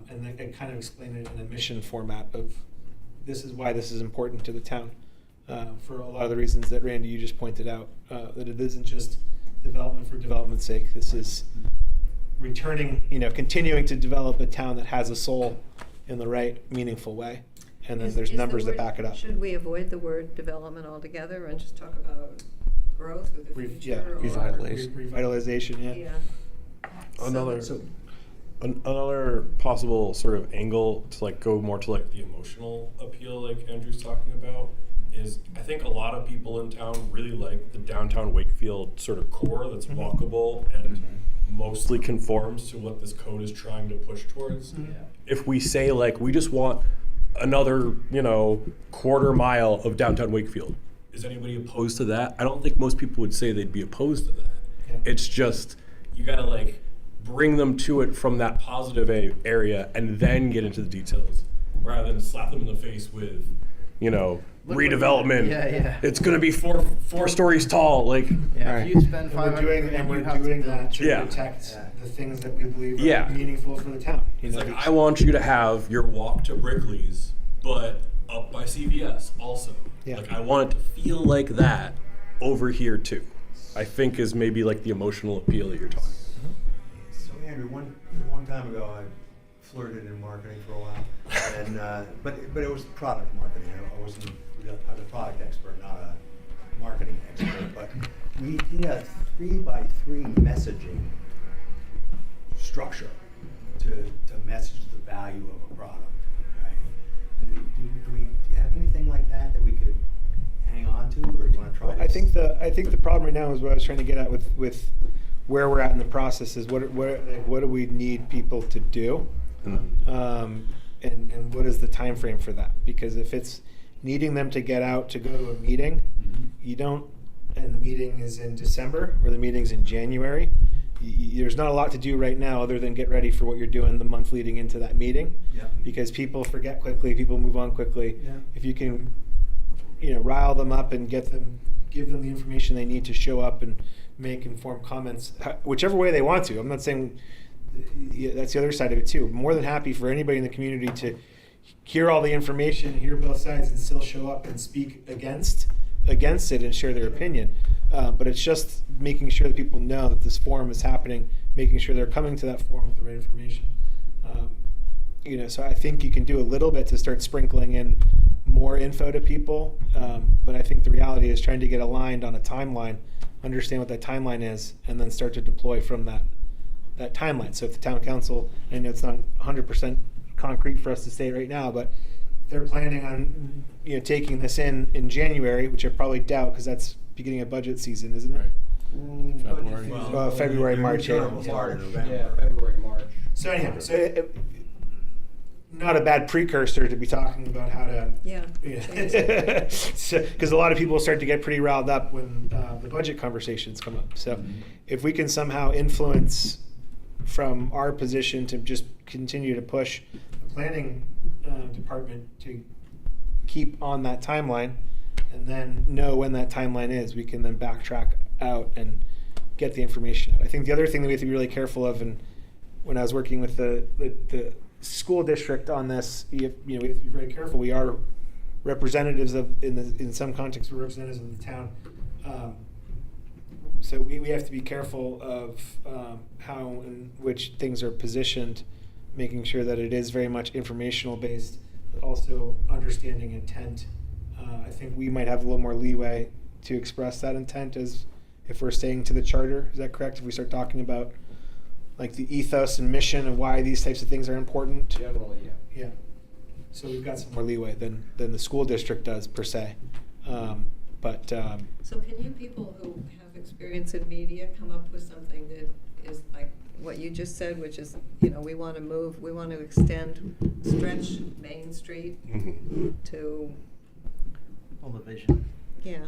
And then kind of explain it in a mission format of this is why this is important to the town. For a lot of the reasons that Randy, you just pointed out, that it isn't just development for development's sake. This is returning, continuing to develop a town that has a soul in the right, meaningful way. and then Is- there's is the numbers that word- back it up. Should we avoid the word development altogether and just talk about growth or the Yeah, future? or- revitalization, yeah. Yeah. Another So- another possible sort of angle to like go more to like the emotional appeal, like Andrew's talking about, is I think a lot of people in town really like the downtown Wakefield sort of core that's walkable and mostly conforms to what this code is trying to push towards. If we say like we just want another, you know, quarter mile of downtown Wakefield, is anybody opposed to that? I don't think most people would say they'd be opposed to that. Yeah. It's just you gotta like bring them to it from that positive area and then get into the details, rather than slap them in the face with, you know, Look what- redevelopment. yeah. It's gonna be four stories tall. Like, Yeah, Right. if you spend And we're 500 doing, grand, and you we're have to doing build that to Yeah. protect Yeah. the things that we believe Yeah. are meaningful for the town. You it's know, like I want you to have your walk to Brickley's, but up by CVS also. Yeah. Like I want it to feel like that over here too. I think is maybe like the emotional appeal that you're talking about. So Andrew, one time ago, I flirted in marketing for a while, and but it was product marketing. I wasn't I'm a product expert, not a marketing expert. But we did a 3x3 messaging structure to message the value of a product, right? And do you have anything like that we could hang on to, or do you want to try? Well, I think the problem right now is what I was trying to get at with where we're at in the process is what do we need people to do, and what is the time frame for that? Because if it's needing them to get out to go to a meeting, you don't, and the meeting is in December or the meeting's in January. There's not a lot to do right now other than get ready for what you're doing the month leading into that meeting. Yeah. Because people forget quickly, people move on quickly. Yeah. If you can, rile them up and give them the information they need to show up and make informed comments, whichever way they want to. I'm not saying that's the other side of it too. More than happy for anybody in the community to hear all the information, hear both sides, and still show up and speak against it and share their opinion. But it's just making sure that people know that this forum is happening, making sure they're coming to that forum with the right information. So I think you can do a little bit to start sprinkling in more info to people. But I think the reality is trying to get aligned on a timeline, understand what that timeline is, and then start to deploy from that timeline. So if the town council, I know it's not 100% concrete for us to say right now, but they're planning on taking this in January, which I probably doubt because that's beginning of budget season, isn't it? Right. February. February, March, Your yeah. term will start in November. Yeah, February, March. So anyhow, not a bad precursor to be talking about how to. Yeah. Because a lot of people start to get pretty riled up when the budget conversations come up. So if we can somehow influence from our position to just continue to push the planning department to keep on that timeline and then know when that timeline is, we can then backtrack out and get the information out. I think the other thing that we have to be really careful of, and when I was working with the school district on this, we have to be very careful. We are representatives of, in some contexts, we're representatives of the town. So we have to be careful of how and which things are positioned, making sure that it is very much informational based, but also understanding intent. I think we might have a little more leeway to express that intent as if we're staying to the charter. Is that correct? If we start talking about like the ethos and mission of why these types of things are important. Generally, yeah. Yeah. So we've got some more leeway than the school district does per se. So can you people who have experience in media come up with something that is like what you just said, which is, we want to extend, stretch Main Street to, Well, the vision. yeah.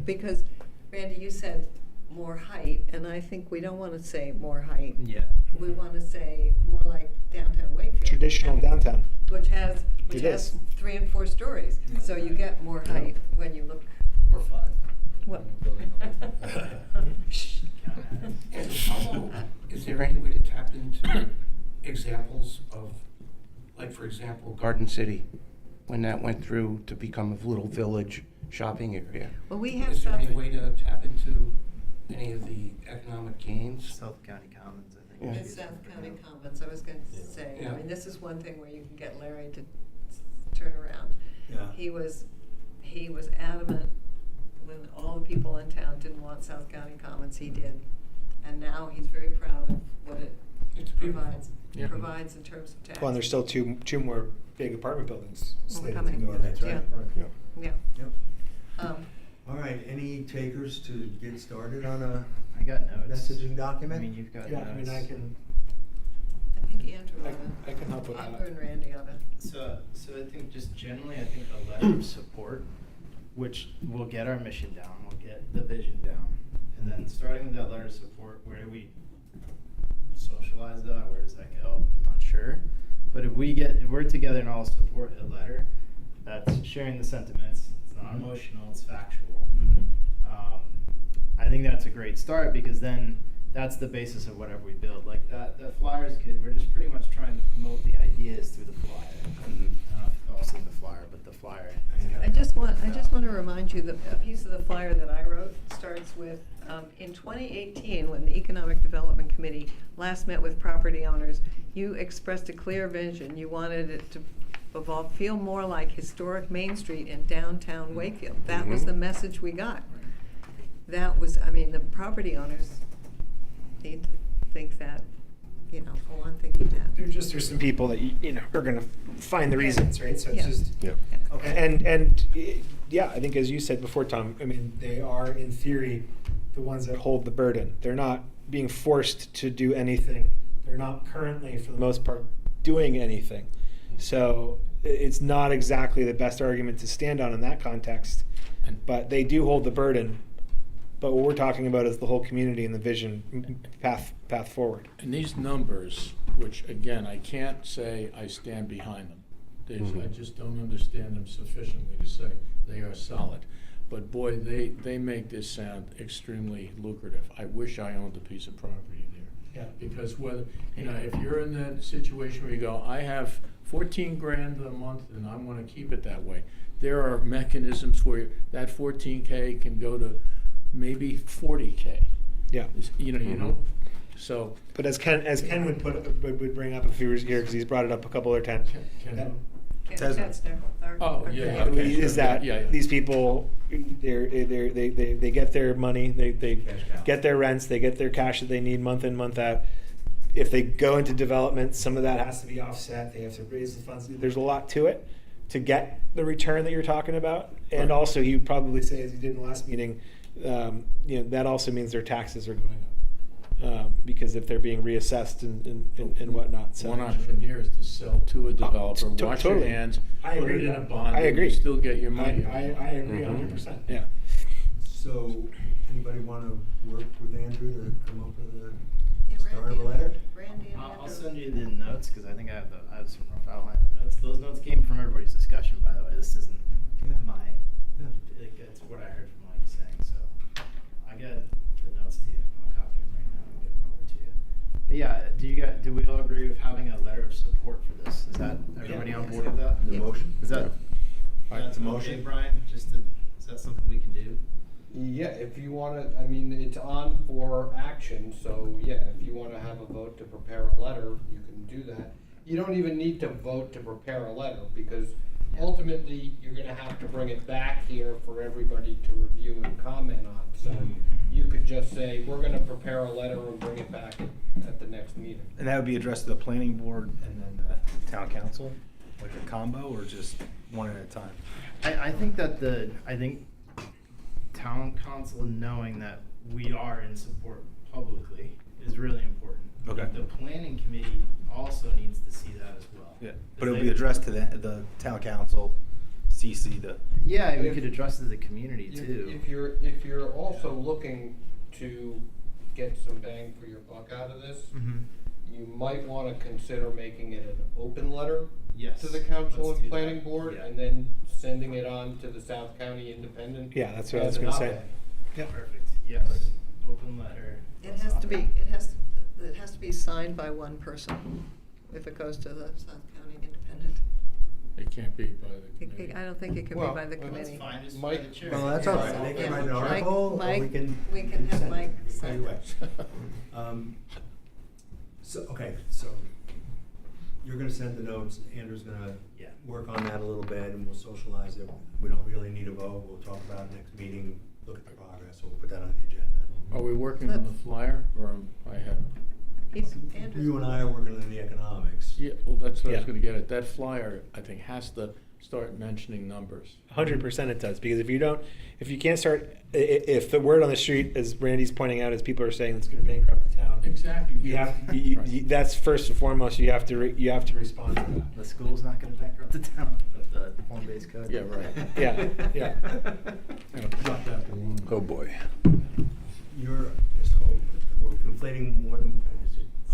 Because Randy, you said more height, and I think we don't want to say more height. Yeah. We want to say more like downtown Wakefield. Traditional downtown. Which has It is. 3 and 4 stories. So you get more height when you look. Or 5. What? And also, is there any way to tap into examples of, like, for example, Garden City, when that went through to become a little village shopping area? Well, we have Is there any stuff. way to tap into any of the economic gains? South County Commons, I think. Yeah. The South County Commons, I was going to say. Yeah. I mean, this is one thing where you can get Larry to turnaround. Yeah. He was adamant when all the people in town didn't want South County Commons, he did. And now he's very proud of what it provides, Yeah. provides in terms of tax. Well, and there's still two more big apartment buildings slated to coming. go. That's right. Yeah. Yeah. Yep. Um, All right, any takers to get started on a I got notes. messaging I document? mean, you've got Yeah, notes. I mean, I can Andrew of it. I can help with I'll that. burn Randy of it. So I think just generally, I think a letter of support, which will get our mission down, will get the vision down. And then starting with that letter of support, where do we socialize that? Where does that go? I'm not sure. But if we're together and all support a letter, that's sharing the sentiments. It's not emotional, it's factual. I think that's a great start because then that's the basis of whatever we build. Like that flyers kid, we're just pretty much trying to promote the ideas through the flyer. I don't know if you've all seen the flyer, but the flyer. I just want to remind you that a piece of the flyer that I wrote starts with, in 2018, when the Economic Development Committee last met with property owners, you expressed a clear vision. You wanted it to feel more like historic Main Street in downtown Wakefield. That was the message we got. That was, I mean, the property owners need to think that, go on thinking that. There's some people that are going to find the reasons, right? So it's Yeah. just Okay. and yeah, I think as you said before, Tom. I mean, they are in theory the ones that hold the burden. They're not being forced to do anything. They're not currently, for the most part, doing anything. So it's not exactly the best argument to stand on in that context. But they do hold the burden. But what we're talking about is the whole community and the vision path forward. And these numbers, which again, I can't say I stand behind them. I just don't understand them sufficiently to say they are solid. But boy, they make this sound extremely lucrative. I wish I owned a piece of property there. Yeah. Because if you're in that situation where you go, I have 14 grand a month and I want to keep it that way. There are mechanisms where that 14K can go to maybe 40K. Yeah. You know. So. But as Ken would bring up if he was here, because he's brought it up a couple of times. Tetzner, Oh, yeah, our- okay. Is that Yeah. these people, they get their money, they Cash cow. get their rents, they get their cash that they need month in, month out. If they go into development, some of that has to be offset. They have to raise the funds. There's a lot to it to get the return that you're talking about. And also, he would probably say, as he did in the last meeting, that also means their taxes are going up. Because if they're being reassessed and whatnot. So. One option here is to sell to a developer, wash your totally. hands, I put agree. it in a bond, I and agree. you still get your money. I agree 100%. Yeah. So, anybody want to work with Andrew to come up with Yeah, a start of a Randy- letter? Randy and I'll Andrew. send you the notes because I think I have some rough outline of notes. Those notes came from everybody's discussion, by the way. This isn't my. It's what I heard from what you're saying. So I got the notes to you. I'll copy them right now and get them over to you. But yeah, do we all agree with having a letter of support for this? Is that everybody on board with that? The motion? Is that That's a okay, motion. Brian? Is that something we can do? Yeah, if you wanna, I mean, it's on for action, so yeah, if you wanna have a vote to prepare a letter, you can do that. You don't even need to vote to prepare a letter, because ultimately, you're gonna have to bring it back here for everybody to review and comment on. So you could just say, we're gonna prepare a letter and bring it back at the next meeting. And that would be addressed to the planning board and then the town council, like a combo, or just one at a time? I think town council knowing that we are in support publicly is really important. Okay. The planning committee also needs to see that as well. Yeah, but it'll be addressed to the town council, CC the. Yeah, we could address it as a community too. If you're also looking to get some bang for your buck out of this, you might wanna consider making it an open letter Yes, to the council let's and do planning that. board, Yeah. and then sending it on to the South County Independent. Yeah, that's what I was as an gonna say. op-ed. Yeah. Perfect, yes, open letter. It has to be, it has to be signed by one person if it goes to the South County Independent. It can't be by the committee. I don't think it can be Well, by the well, That's committee. fine, just Mike- by the chair. Well, that's all right. They can write an Yeah. article, or we Mike- can. we can have send it Mike either sign way. it. So, okay, so you're gonna send the notes, Andrew's gonna Yeah. work on that a little bit, and we'll socialize it. We don't really need a vote, we'll talk about it next meeting, look at the progress, so we'll put that on the agenda. Are we working on the flyer, or I have? Andrew's. You and I are working on the economics. Yeah, well, that's what I was Yeah. gonna get at. That flyer, I think, has to start mentioning numbers. 100% it does, because if you can't start, if the word on the street, as Randy's pointing out, as people are saying, it's going to bankrupt the town. Exactly. You have, that's first and foremost. You have to respond to that. The school's not gonna bankrupt the town, but the form-based code. Yeah, right. Yeah. Oh, boy. So we're conflating more than,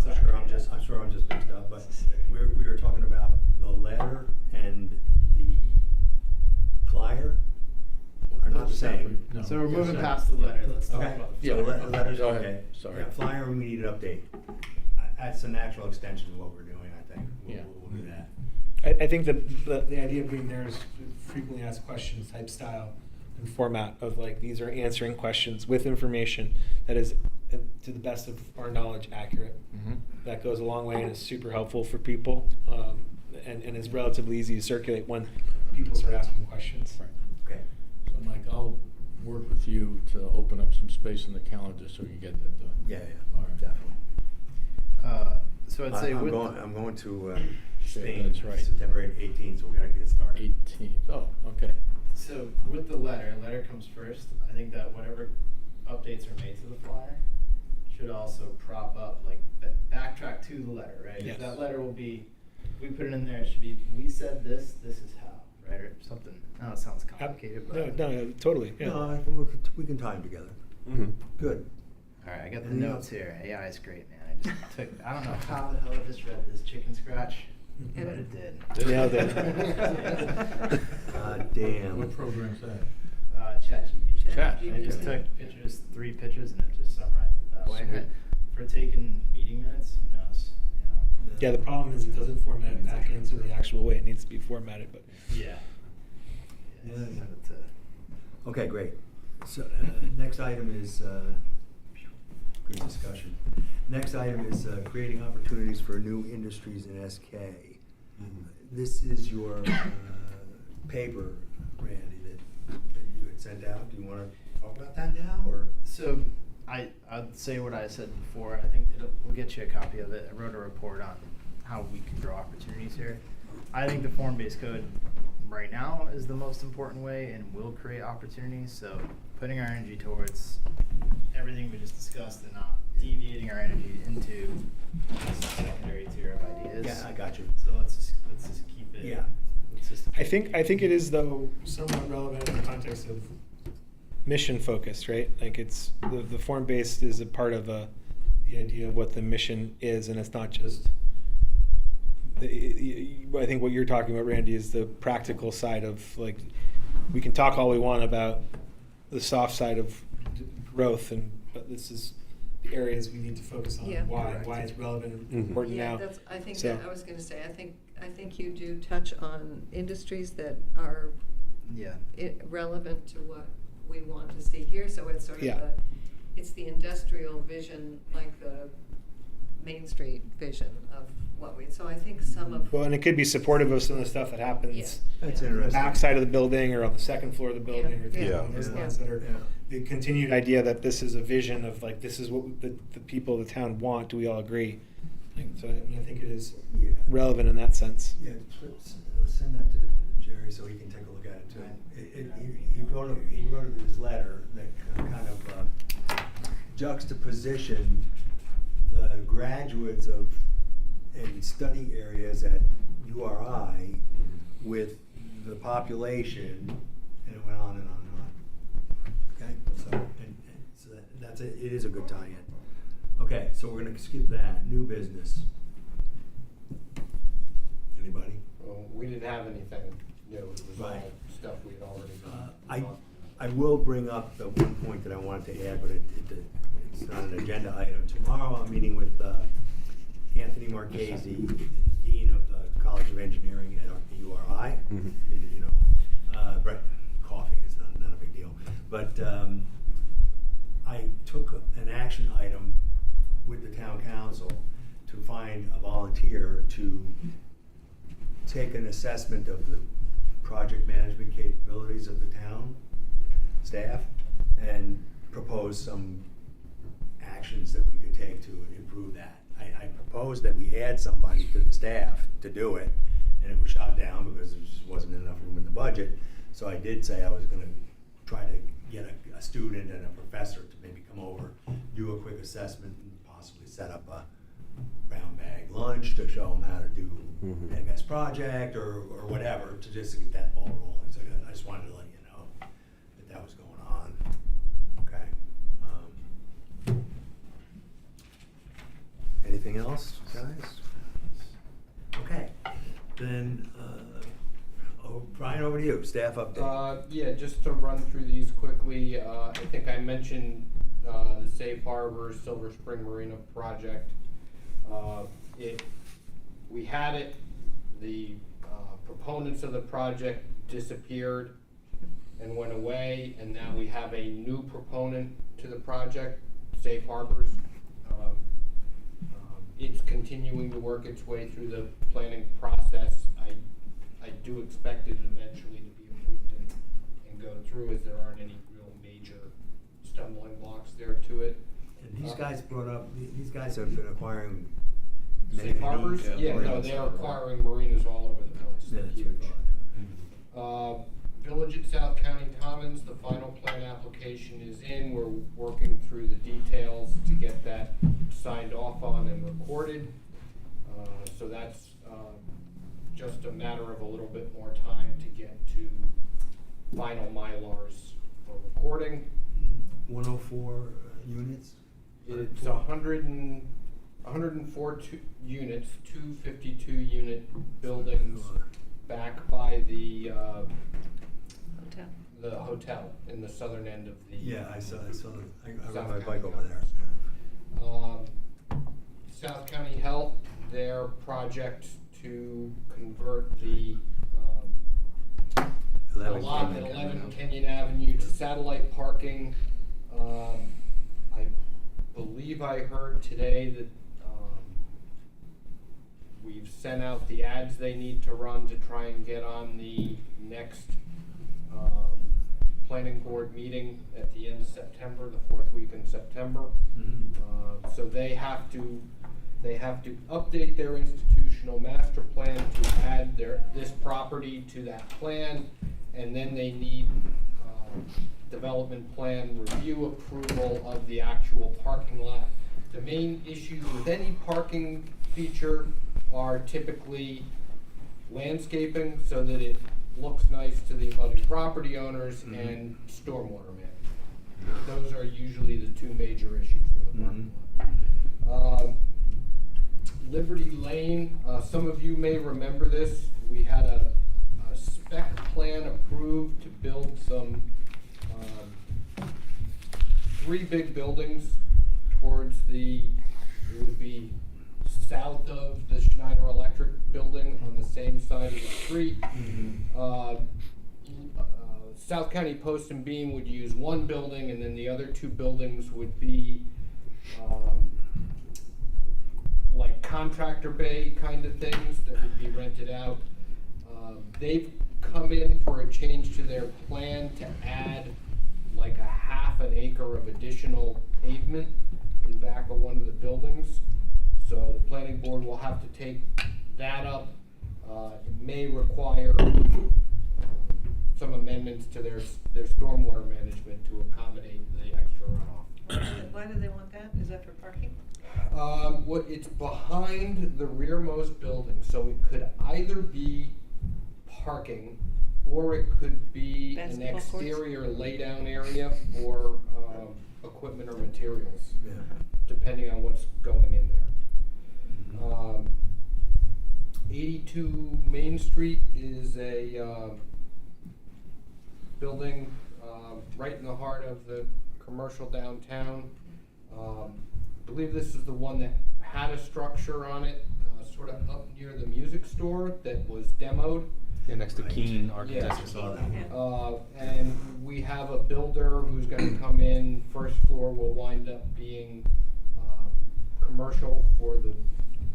I'm sure I'm just mixed up, but we were talking about the letter and the flyer are not the same. No. So we're moving Yes, past the letter, let's talk Okay. about the Yeah, flyer. So the letter's Go ahead. okay. Sorry. Yeah, flyer, we need an update. That's a natural extension of what we're doing, I think. Yeah. We'll do that. I think the idea of being there is frequently asked questions type style and format of like these are answering questions with information that is, to the best of our knowledge, accurate. Mhm. That goes a long way and is super helpful for people, and is relatively easy to circulate when people start asking questions. Right. Okay. So Mike, I'll work with you to open up some space in the calendar so we can get that done. Yeah, All right. definitely. So I'd say I'm with going to Spain, that's right. September 18th, so we gotta get started. 18th, oh, okay. So with the letter comes first. I think that whatever updates are made to the flyer should also prop up, like backtrack to the letter, right? Yes. That letter will be, we put it in there, it should be, we said this, this is how, right? Or something. I know it sounds complicated, but. No, totally. Yeah. No, we can tie them together. Mm-hmm. Good. All right, I got the Anything notes else? here. AI is great, man. I just took, I don't know how the hell I just read this chicken scratch, but it did. Nailed it. God damn. What program's that? ChatGPT. Chat. I just Okay. took pictures, 3 pictures, and it just summarized it that way. Sweet. For taking meeting minutes, who knows? You know? Yeah, the problem is it doesn't format it back into the actual way it needs to be formatted, but. Yeah. Yeah. Send it to- Okay, great. So, next item is, good discussion. Next item is creating opportunities for new industries in SK. This is your paper, Randy, that you had sent out. Do you want to talk about that now, or? So I'd say what I said before. I think we'll get you a copy of it. I wrote a report on how we can grow opportunities here. I think the form-based code right now is the most important way and will create opportunities. So putting our energy towards everything we just discussed and not deviating our energy into a secondary tier of ideas. Yeah, I got you. So let's just keep it. Yeah. consistent. I think it is though somewhat relevant in the context of mission focused, right? Like it's the form based is a part of the idea of what the mission is, and it's not just. I think what you're talking about, Randy, is the practical side of like we can talk all we want about the soft side of growth, but this is the areas we need to focus on. Yeah. Why it's relevant and important Yeah, now. that's, I think So- that, I was gonna say, I think you do touch on industries that are Yeah. relevant to what we want to see here, so it's sort of Yeah. it's the industrial vision, like the Main Street vision of what so I think some of. Well, and it could be supportive of some of the stuff that happens. Yeah. That's Yeah. On the interesting. back side of the building or on the second floor of the building, or things Yeah. along those Yeah. lines that are Yeah. the continued idea that this is a vision of like this is what the people of the town want. Do we all agree? So I think it is Yeah. relevant in that sense. Yeah, send that to Jerry so he can take a look at it too. He wrote his letter that kind of juxtapositioned the graduates of and study areas at URI with the population, and it went on and on and on. Okay, so that's it. It is a good tie-in. Okay, so we're gonna skip that. New business. Anybody? Well, we didn't have anything new, it was all Right. stuff we had already done. I will bring up the one point that I wanted to add, but it's not an agenda item. Tomorrow I'm meeting with Anthony Marchese, Dean of the College of Engineering at URI. You know, Brett, coffee is not a big deal. But I took an action item with the town council to find a volunteer to take an assessment of the project management capabilities of the town staff and propose some actions that we could take to improve that. I proposed that we add somebody to the staff to do it, and it was shot down because there just wasn't enough room in the budget. So I did say I was gonna try to get a student and a professor to maybe come over, do a quick assessment, and possibly set up a brown bag lunch to show them how to do an MS project or whatever, to just get that ball rolling. So I just wanted to let you know that that was going on. Okay. Anything else, guys? Okay, then, Brian, over to you, staff update. Yeah, just to run through these quickly, I think I mentioned the Safe Harbor Silver Spring Marina project. We had it, the proponents of the project disappeared and went away, and now we have a new proponent to the project, Safe Harbors. It's continuing to work its way through the planning process. I do expect it eventually to be approved and go through, as there aren't any real major stumbling blocks there to it. And these guys brought up, these guys have been acquiring many. Safe Harbors? Yeah, no, marinas. they're acquiring marinas all over the place. Yeah, They're that's huge. what I thought. Village at South County Commons, the final plan application is in. We're working through the details to get that signed off on and recorded. So that's just a matter of a little bit more time to get to final Mylars for recording. 104 units? It's 104 units, 252 unit buildings back by the hotel in the southern end of the. Yeah, I rode South my bike County over there. South County Health, their project to convert the lot at 11 Kenyon Avenue to satellite parking. I believe I heard today that we've sent out the ads they need to run to try and get on the next planning board meeting at the end of September, the fourth week in September. So they have to update their institutional master plan to add this property to that plan, and then they need development plan review approval of the actual parking lot. The main issues with any parking feature are typically landscaping so that it looks nice to the abutting property owners, and stormwater management. Those are usually the two major issues with the parking lot. Liberty Lane, some of you may remember this. We had a spec plan approved to build some 3 big buildings towards it would be south of the Schneider Electric building on the same side of the street. South County Post and Beam would use one building, and then the other 2 buildings would be like contractor bay kind of things that would be rented out. They've come in for a change to their plan to add like a half an acre of additional pavement in back of one of the buildings. So the planning board will have to take that up. It may require some amendments to their stormwater management to accommodate the extra runoff. Why do they want that? Is that for parking? It's behind the rearmost building, so it could either be parking, or it could be an Basketball courts? exterior laydown area for equipment or materials, depending on what's going in there. 82 Main Street is a building right in the heart of the commercial downtown. I believe this is the one that had a structure on it, sort of up near the music store that was demoed. Yeah, next to Keene Architects. I saw that one. And we have a builder who's going to come in. First floor will wind up being commercial for the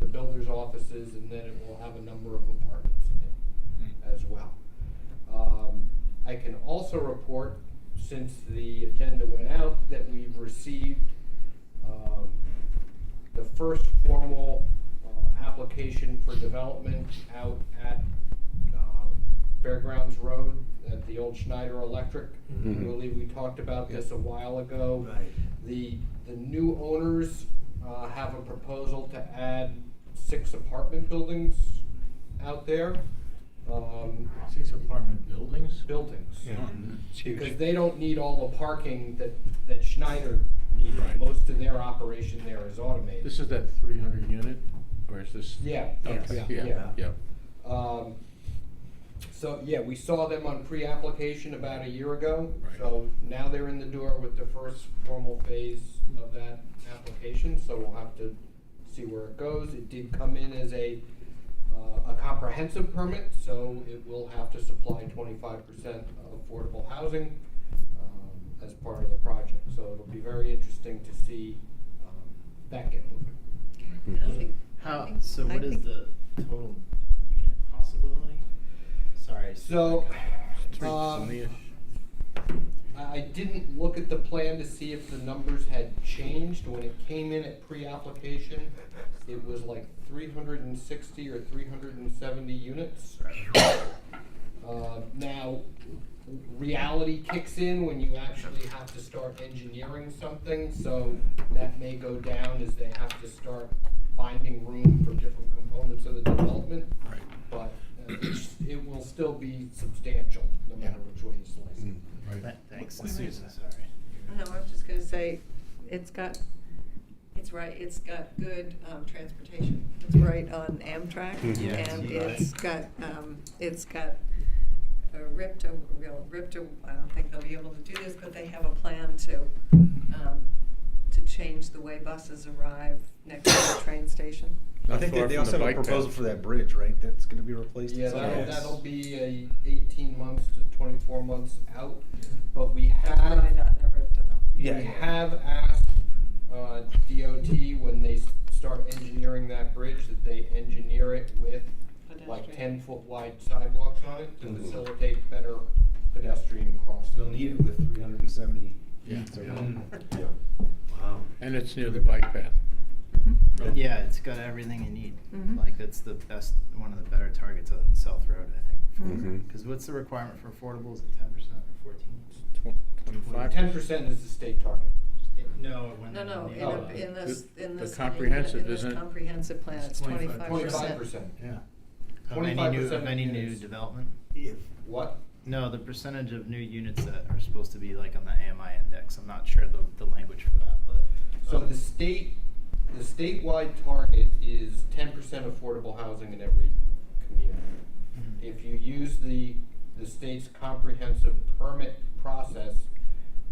the builder's offices, and then it will have a number of apartments in it as well. I can also report, since the agenda went out, that we've received the first formal application for development out at Fairgrounds Road at the old Schneider Electric. I believe we talked about this a while ago. Right. The new owners have a proposal to add 6 apartment buildings out there. 6 apartment buildings? Buildings. Yeah. It's huge. Because they don't need all the parking that Schneider needs. Right. Most of their operation there is automated. This is that 300 unit, or is this? Yeah. Okay, yes, yeah. So, yeah, we saw them on pre-application about a year ago. Right. So now they're in the door with the first formal phase of that application, so we'll have to see where it goes. It did come in as a comprehensive permit, so it will have to supply 25% of affordable housing as part of the project. So it'll be very interesting to see that get moving. I think- How, I think- so I what is think- the total unit possibility? Sorry. So, 320-ish. I didn't look at the plan to see if the numbers had changed. When it came in at pre-application, it was like 360 or 370 units. Now, reality kicks in when you actually have to start engineering something, so that may go down as they have to start finding room for different components of the development. Right. But it will still be substantial, no matter which way you slice it. Right. Thanks, Wait, Susan, wait. sorry. No, I was just gonna say, it's got good transportation. It's right on Amtrak, Yeah, and right. it's got a RIPTA, I don't think they'll be able to do this, but they have a plan to change the way buses arrive next to the train station. I Not think far they from also the have a bike path. proposal for that bridge, right? That's gonna be replaced. Yeah, at some point? that'll be a 18 months to 24 months out, but we That's have. probably not in a RIPTA though. Yeah. We have asked DOT when they start engineering that bridge, that they engineer it with like Pedestrian. 10-foot wide sidewalks on it to facilitate better pedestrian crossing. You'll need it with 370. Yeah. units Yeah. around. Wow. And it's near the bike path. Mhm. Yeah, it's got everything you need. Mhm. Like, that's the best, one of the better targets on South Road, I think. Mhm. Because what's the requirement for affordable? Is it 10% or 14? 25. 10% is the state target. No, it went No, no, Oh. in this, The comprehensive in this isn't- comprehensive plan, it's 25%. 25%. Yeah. 25% Of any new units. development? If, What? No, the percentage of new units that are supposed to be like on the AMI index. I'm not sure the language for that, but. So the statewide target is 10% affordable housing in every community. Mhm. If you use the state's comprehensive permit process,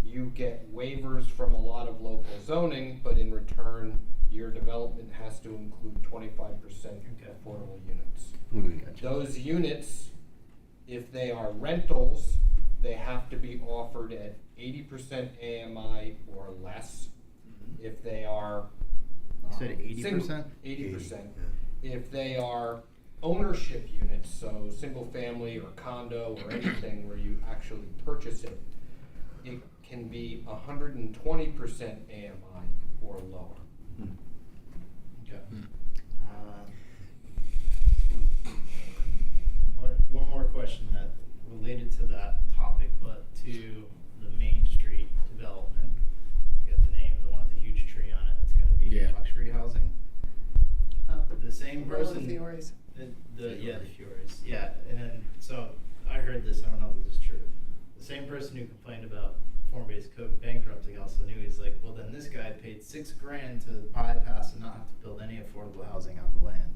you get waivers from a lot of local zoning, but in return, your development has to include 25% Okay. affordable units. Gotcha. Those units, if they are rentals, they have to be offered at 80% AMI or less. Mhm. If they are. You said 80%? 80%. If they are ownership units, so single family or condo or anything where you actually purchase it, it can be 120% AMI or lower. Okay. One more question that related to that topic, but to the Main Street development. I forget the name, the one with the huge tree on it, that's gonna be Yeah. luxury housing. Oh. The same Roll of person. Fiories. The Fiories, yeah, and then, so, I heard this, I don't know if this is true. The same person who complained about form-based code bankrupting also knew, he's like, well, then this guy paid $6,000 to bypass and not have to build any affordable housing on the land.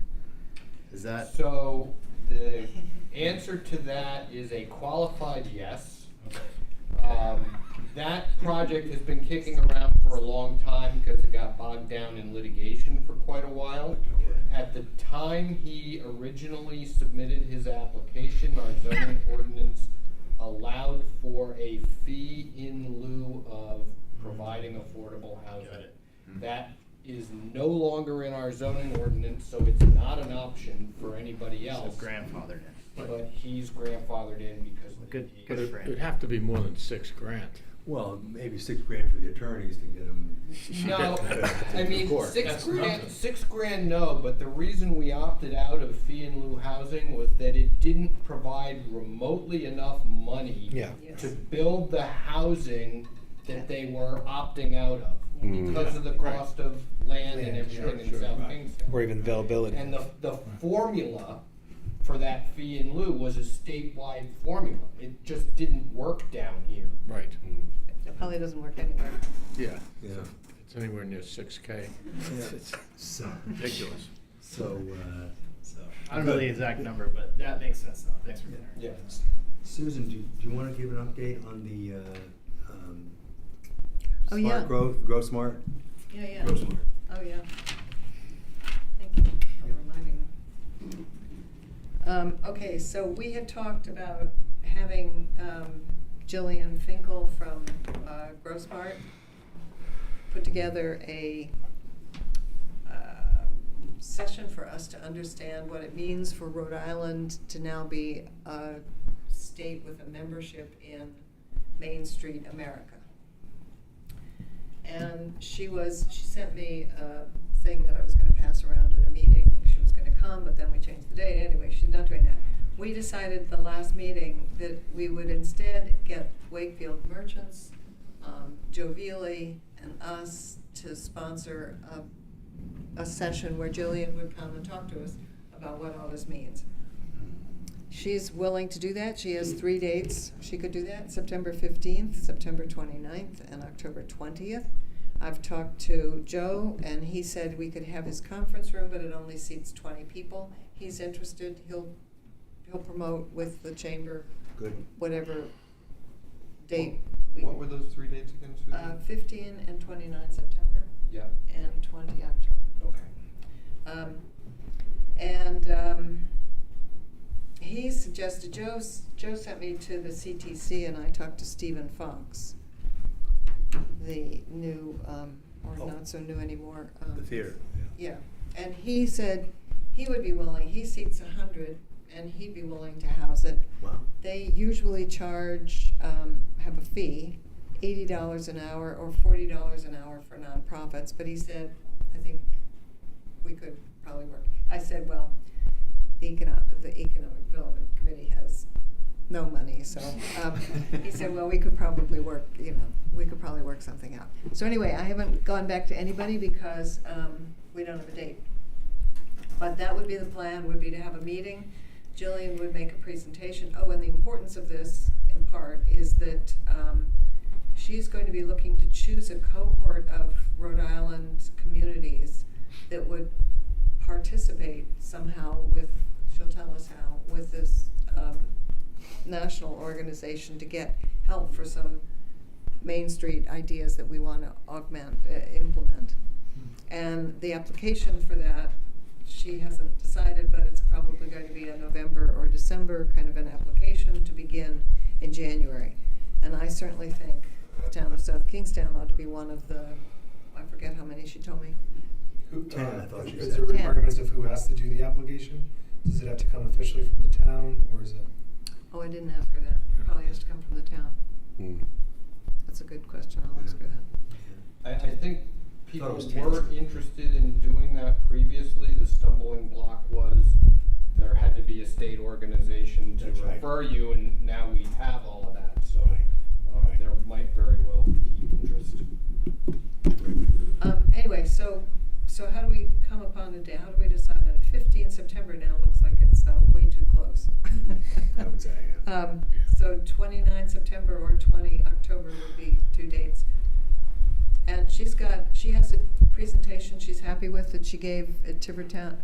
Is that? So the answer to that is a qualified yes. Okay. That project has been kicking around for a long time because it got bogged down in litigation for quite a while. Okay. At the time he originally submitted his application, our zoning ordinance allowed for a fee in lieu of providing affordable housing. Got it. That is no longer in our zoning ordinance, so it's not an option for anybody So else. grandfathered in. But he's grandfathered in because of the Good- age. good for him. It'd have to be more than $6,000. Well, maybe $6,000 for the attorneys to get them. No, I mean, court. six That's grand, nothing. $6,000, no, but the reason we opted out of fee in lieu housing was that it didn't provide remotely enough money Yeah. to build the housing that they were opting out of because of the cost of land and Yeah, everything in sure, South right. Kingston. Or even availability. And the formula for that fee in lieu was a statewide formula. It just didn't work down here. Right. It probably doesn't work anywhere. Yeah. Yeah. It's anywhere near $6,000. So, Ridiculous. so, So, I don't know the exact number, but that makes sense though. Thanks for dinner. Yeah. Susan, do you want to give an update on the Oh, yeah. smart growth smart? Yeah, yeah. Grow smart. Oh, yeah. Thank you for reminding me. Okay, so we had talked about having Jillian Finkel from GrowSmart put together a session for us to understand what it means for Rhode Island to now be a state with a membership in Main Street America. And she sent me a thing that I was gonna pass around at a meeting. She was gonna come, but then we changed the date. Anyway, she's not doing that. We decided the last meeting that we would instead get Wakefield Merchants, Joe Veely, and us to sponsor a session where Jillian would come and talk to us about what all this means. She's willing to do that. She has 3 dates. She could do that, September 15th, September 29th, and October 20th. I've talked to Joe, and he said we could have his conference room, but it only seats 20 people. He's interested. He'll promote with the chamber Good. whatever date. What were those 3 dates again, Susan? 15 and 29 September, Yeah, and 20 October. okay. He suggested, Joe sent me to the CTC, and I talked to Stephen Fox, the new, or Oh. not so new anymore. The theater. Yeah, and he said he would be willing, he seats 100, and he'd be willing to house it. Wow. They usually charge, have a fee, $80 an hour or $40 an hour for nonprofits, but he said, I think we could probably work. I said, well, the Economic Development Committee has no money, so, he said, well, we could probably work, we could probably work something out. So anyway, I haven't gone back to anybody because, we don't have a date. But that would be the plan, would be to have a meeting. Jillian would make a presentation. Oh, and the importance of this, in part, is that she's going to be looking to choose a cohort of Rhode Island communities that would participate somehow with, she'll tell us how, with this national organization to get help for some Main Street ideas that we want to implement. And the application for that, she hasn't decided, but it's probably going to be a November or December kind of an application to begin in January. And I certainly think the town of South Kingstown ought to be one of the, I forget how many she told me. 10, I thought you Is said. there requirements of who has to do the application? Does it have to come officially from the town, or is it? Oh, I didn't ask her that. Probably has to come from the town. That's a good question. I'll ask her that. I think Thought people it was were 10. interested in doing that previously. The stumbling block was there had to be a state organization to That's right. refer you, and now we have all of that, so Right. Right. there might very well be interest. Anyway, so how do we come upon a day? How do we decide on 15 September now? Looks like it's way too close. I would say, yeah. So 29 September or 20 October would be 2 dates. And she has a presentation she's happy with that she gave at Tiverton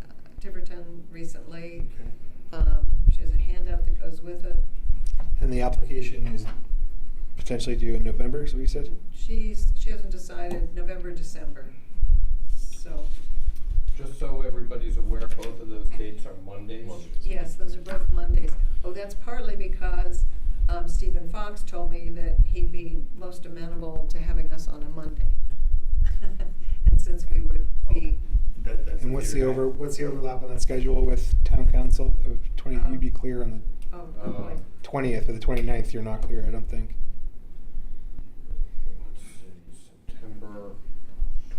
recently. She has a handout that goes with it. And the application is potentially due in November, is what you said? She hasn't decided, November, December. So, Just so everybody's aware, both of those dates are Mondays. yes, those are both Mondays. Oh, that's partly because Stephen Fox told me that he'd be most amenable to having us on a Monday. And since we would be, That's And what's the theater guy. what's the overlap on that schedule with town council? Of 20, you'd be clear on oh, Uh, good point. the 20th or the 29th. You're not clear, I don't think. Let's see, September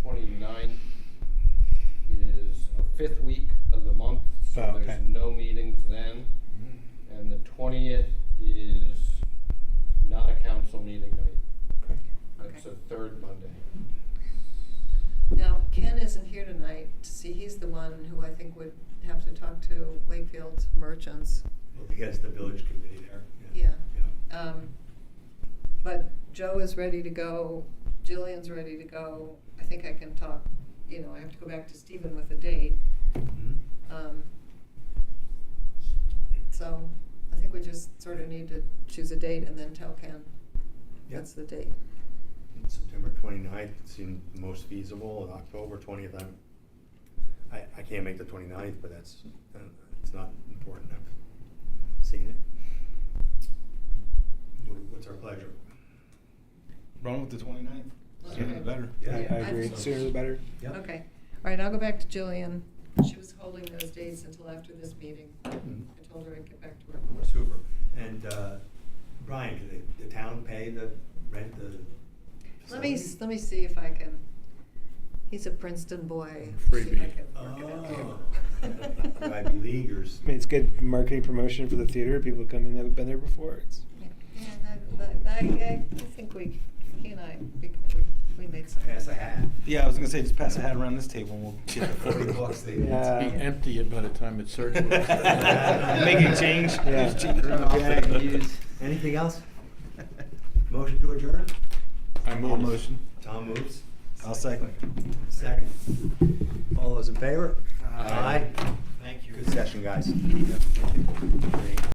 29th is a fifth week of the month, so Oh, okay. there's no meetings then. And the 20th is not a council meeting night. Okay. It's Okay. a third Monday. Now, Ken isn't here tonight to see, he's the one who I think would have to talk to Wakefield merchants. Well, because the village committee there. Yeah. Yeah. But Joe is ready to go, Jillian's ready to go. I think I can talk, you know, I have to go back to Stephen with a date. Mhm. So I think we just sort of need to choose a date and then tell Ken Yeah. that's the date. September 29th seemed most feasible, and October 20th, I can't make the 29th, but that's, it's not important, I've seen it. What's our pleasure? Run with the 29th. Sooner Okay. the better. Yeah. I agree. I- Sooner the better. Yep. Okay, all right, I'll go back to Jillian. She was holding those dates until after this meeting. Mhm. I told her I'd get back to her. Super. And, Brian, can the town pay the rent, the facility? Let me see if I can, he's a Princeton boy. See if I Freebie. can work it out. Oh. Ivy Leaguers. I mean, it's good marketing promotion for the theater. People come in and haven't been there before. It's I think he and I, we made some. Pass a hat. Yeah, I was gonna say, just pass a hat around this table and we'll get the 40 bucks they. Yeah. Be empty by the time it's surgical. Making change. Yeah. Okay. Anything else? Motion to adjourn? I move. Motion. Tom moves. I'll second. Second. All those in favor? Aye. Thank you. Good session, guys.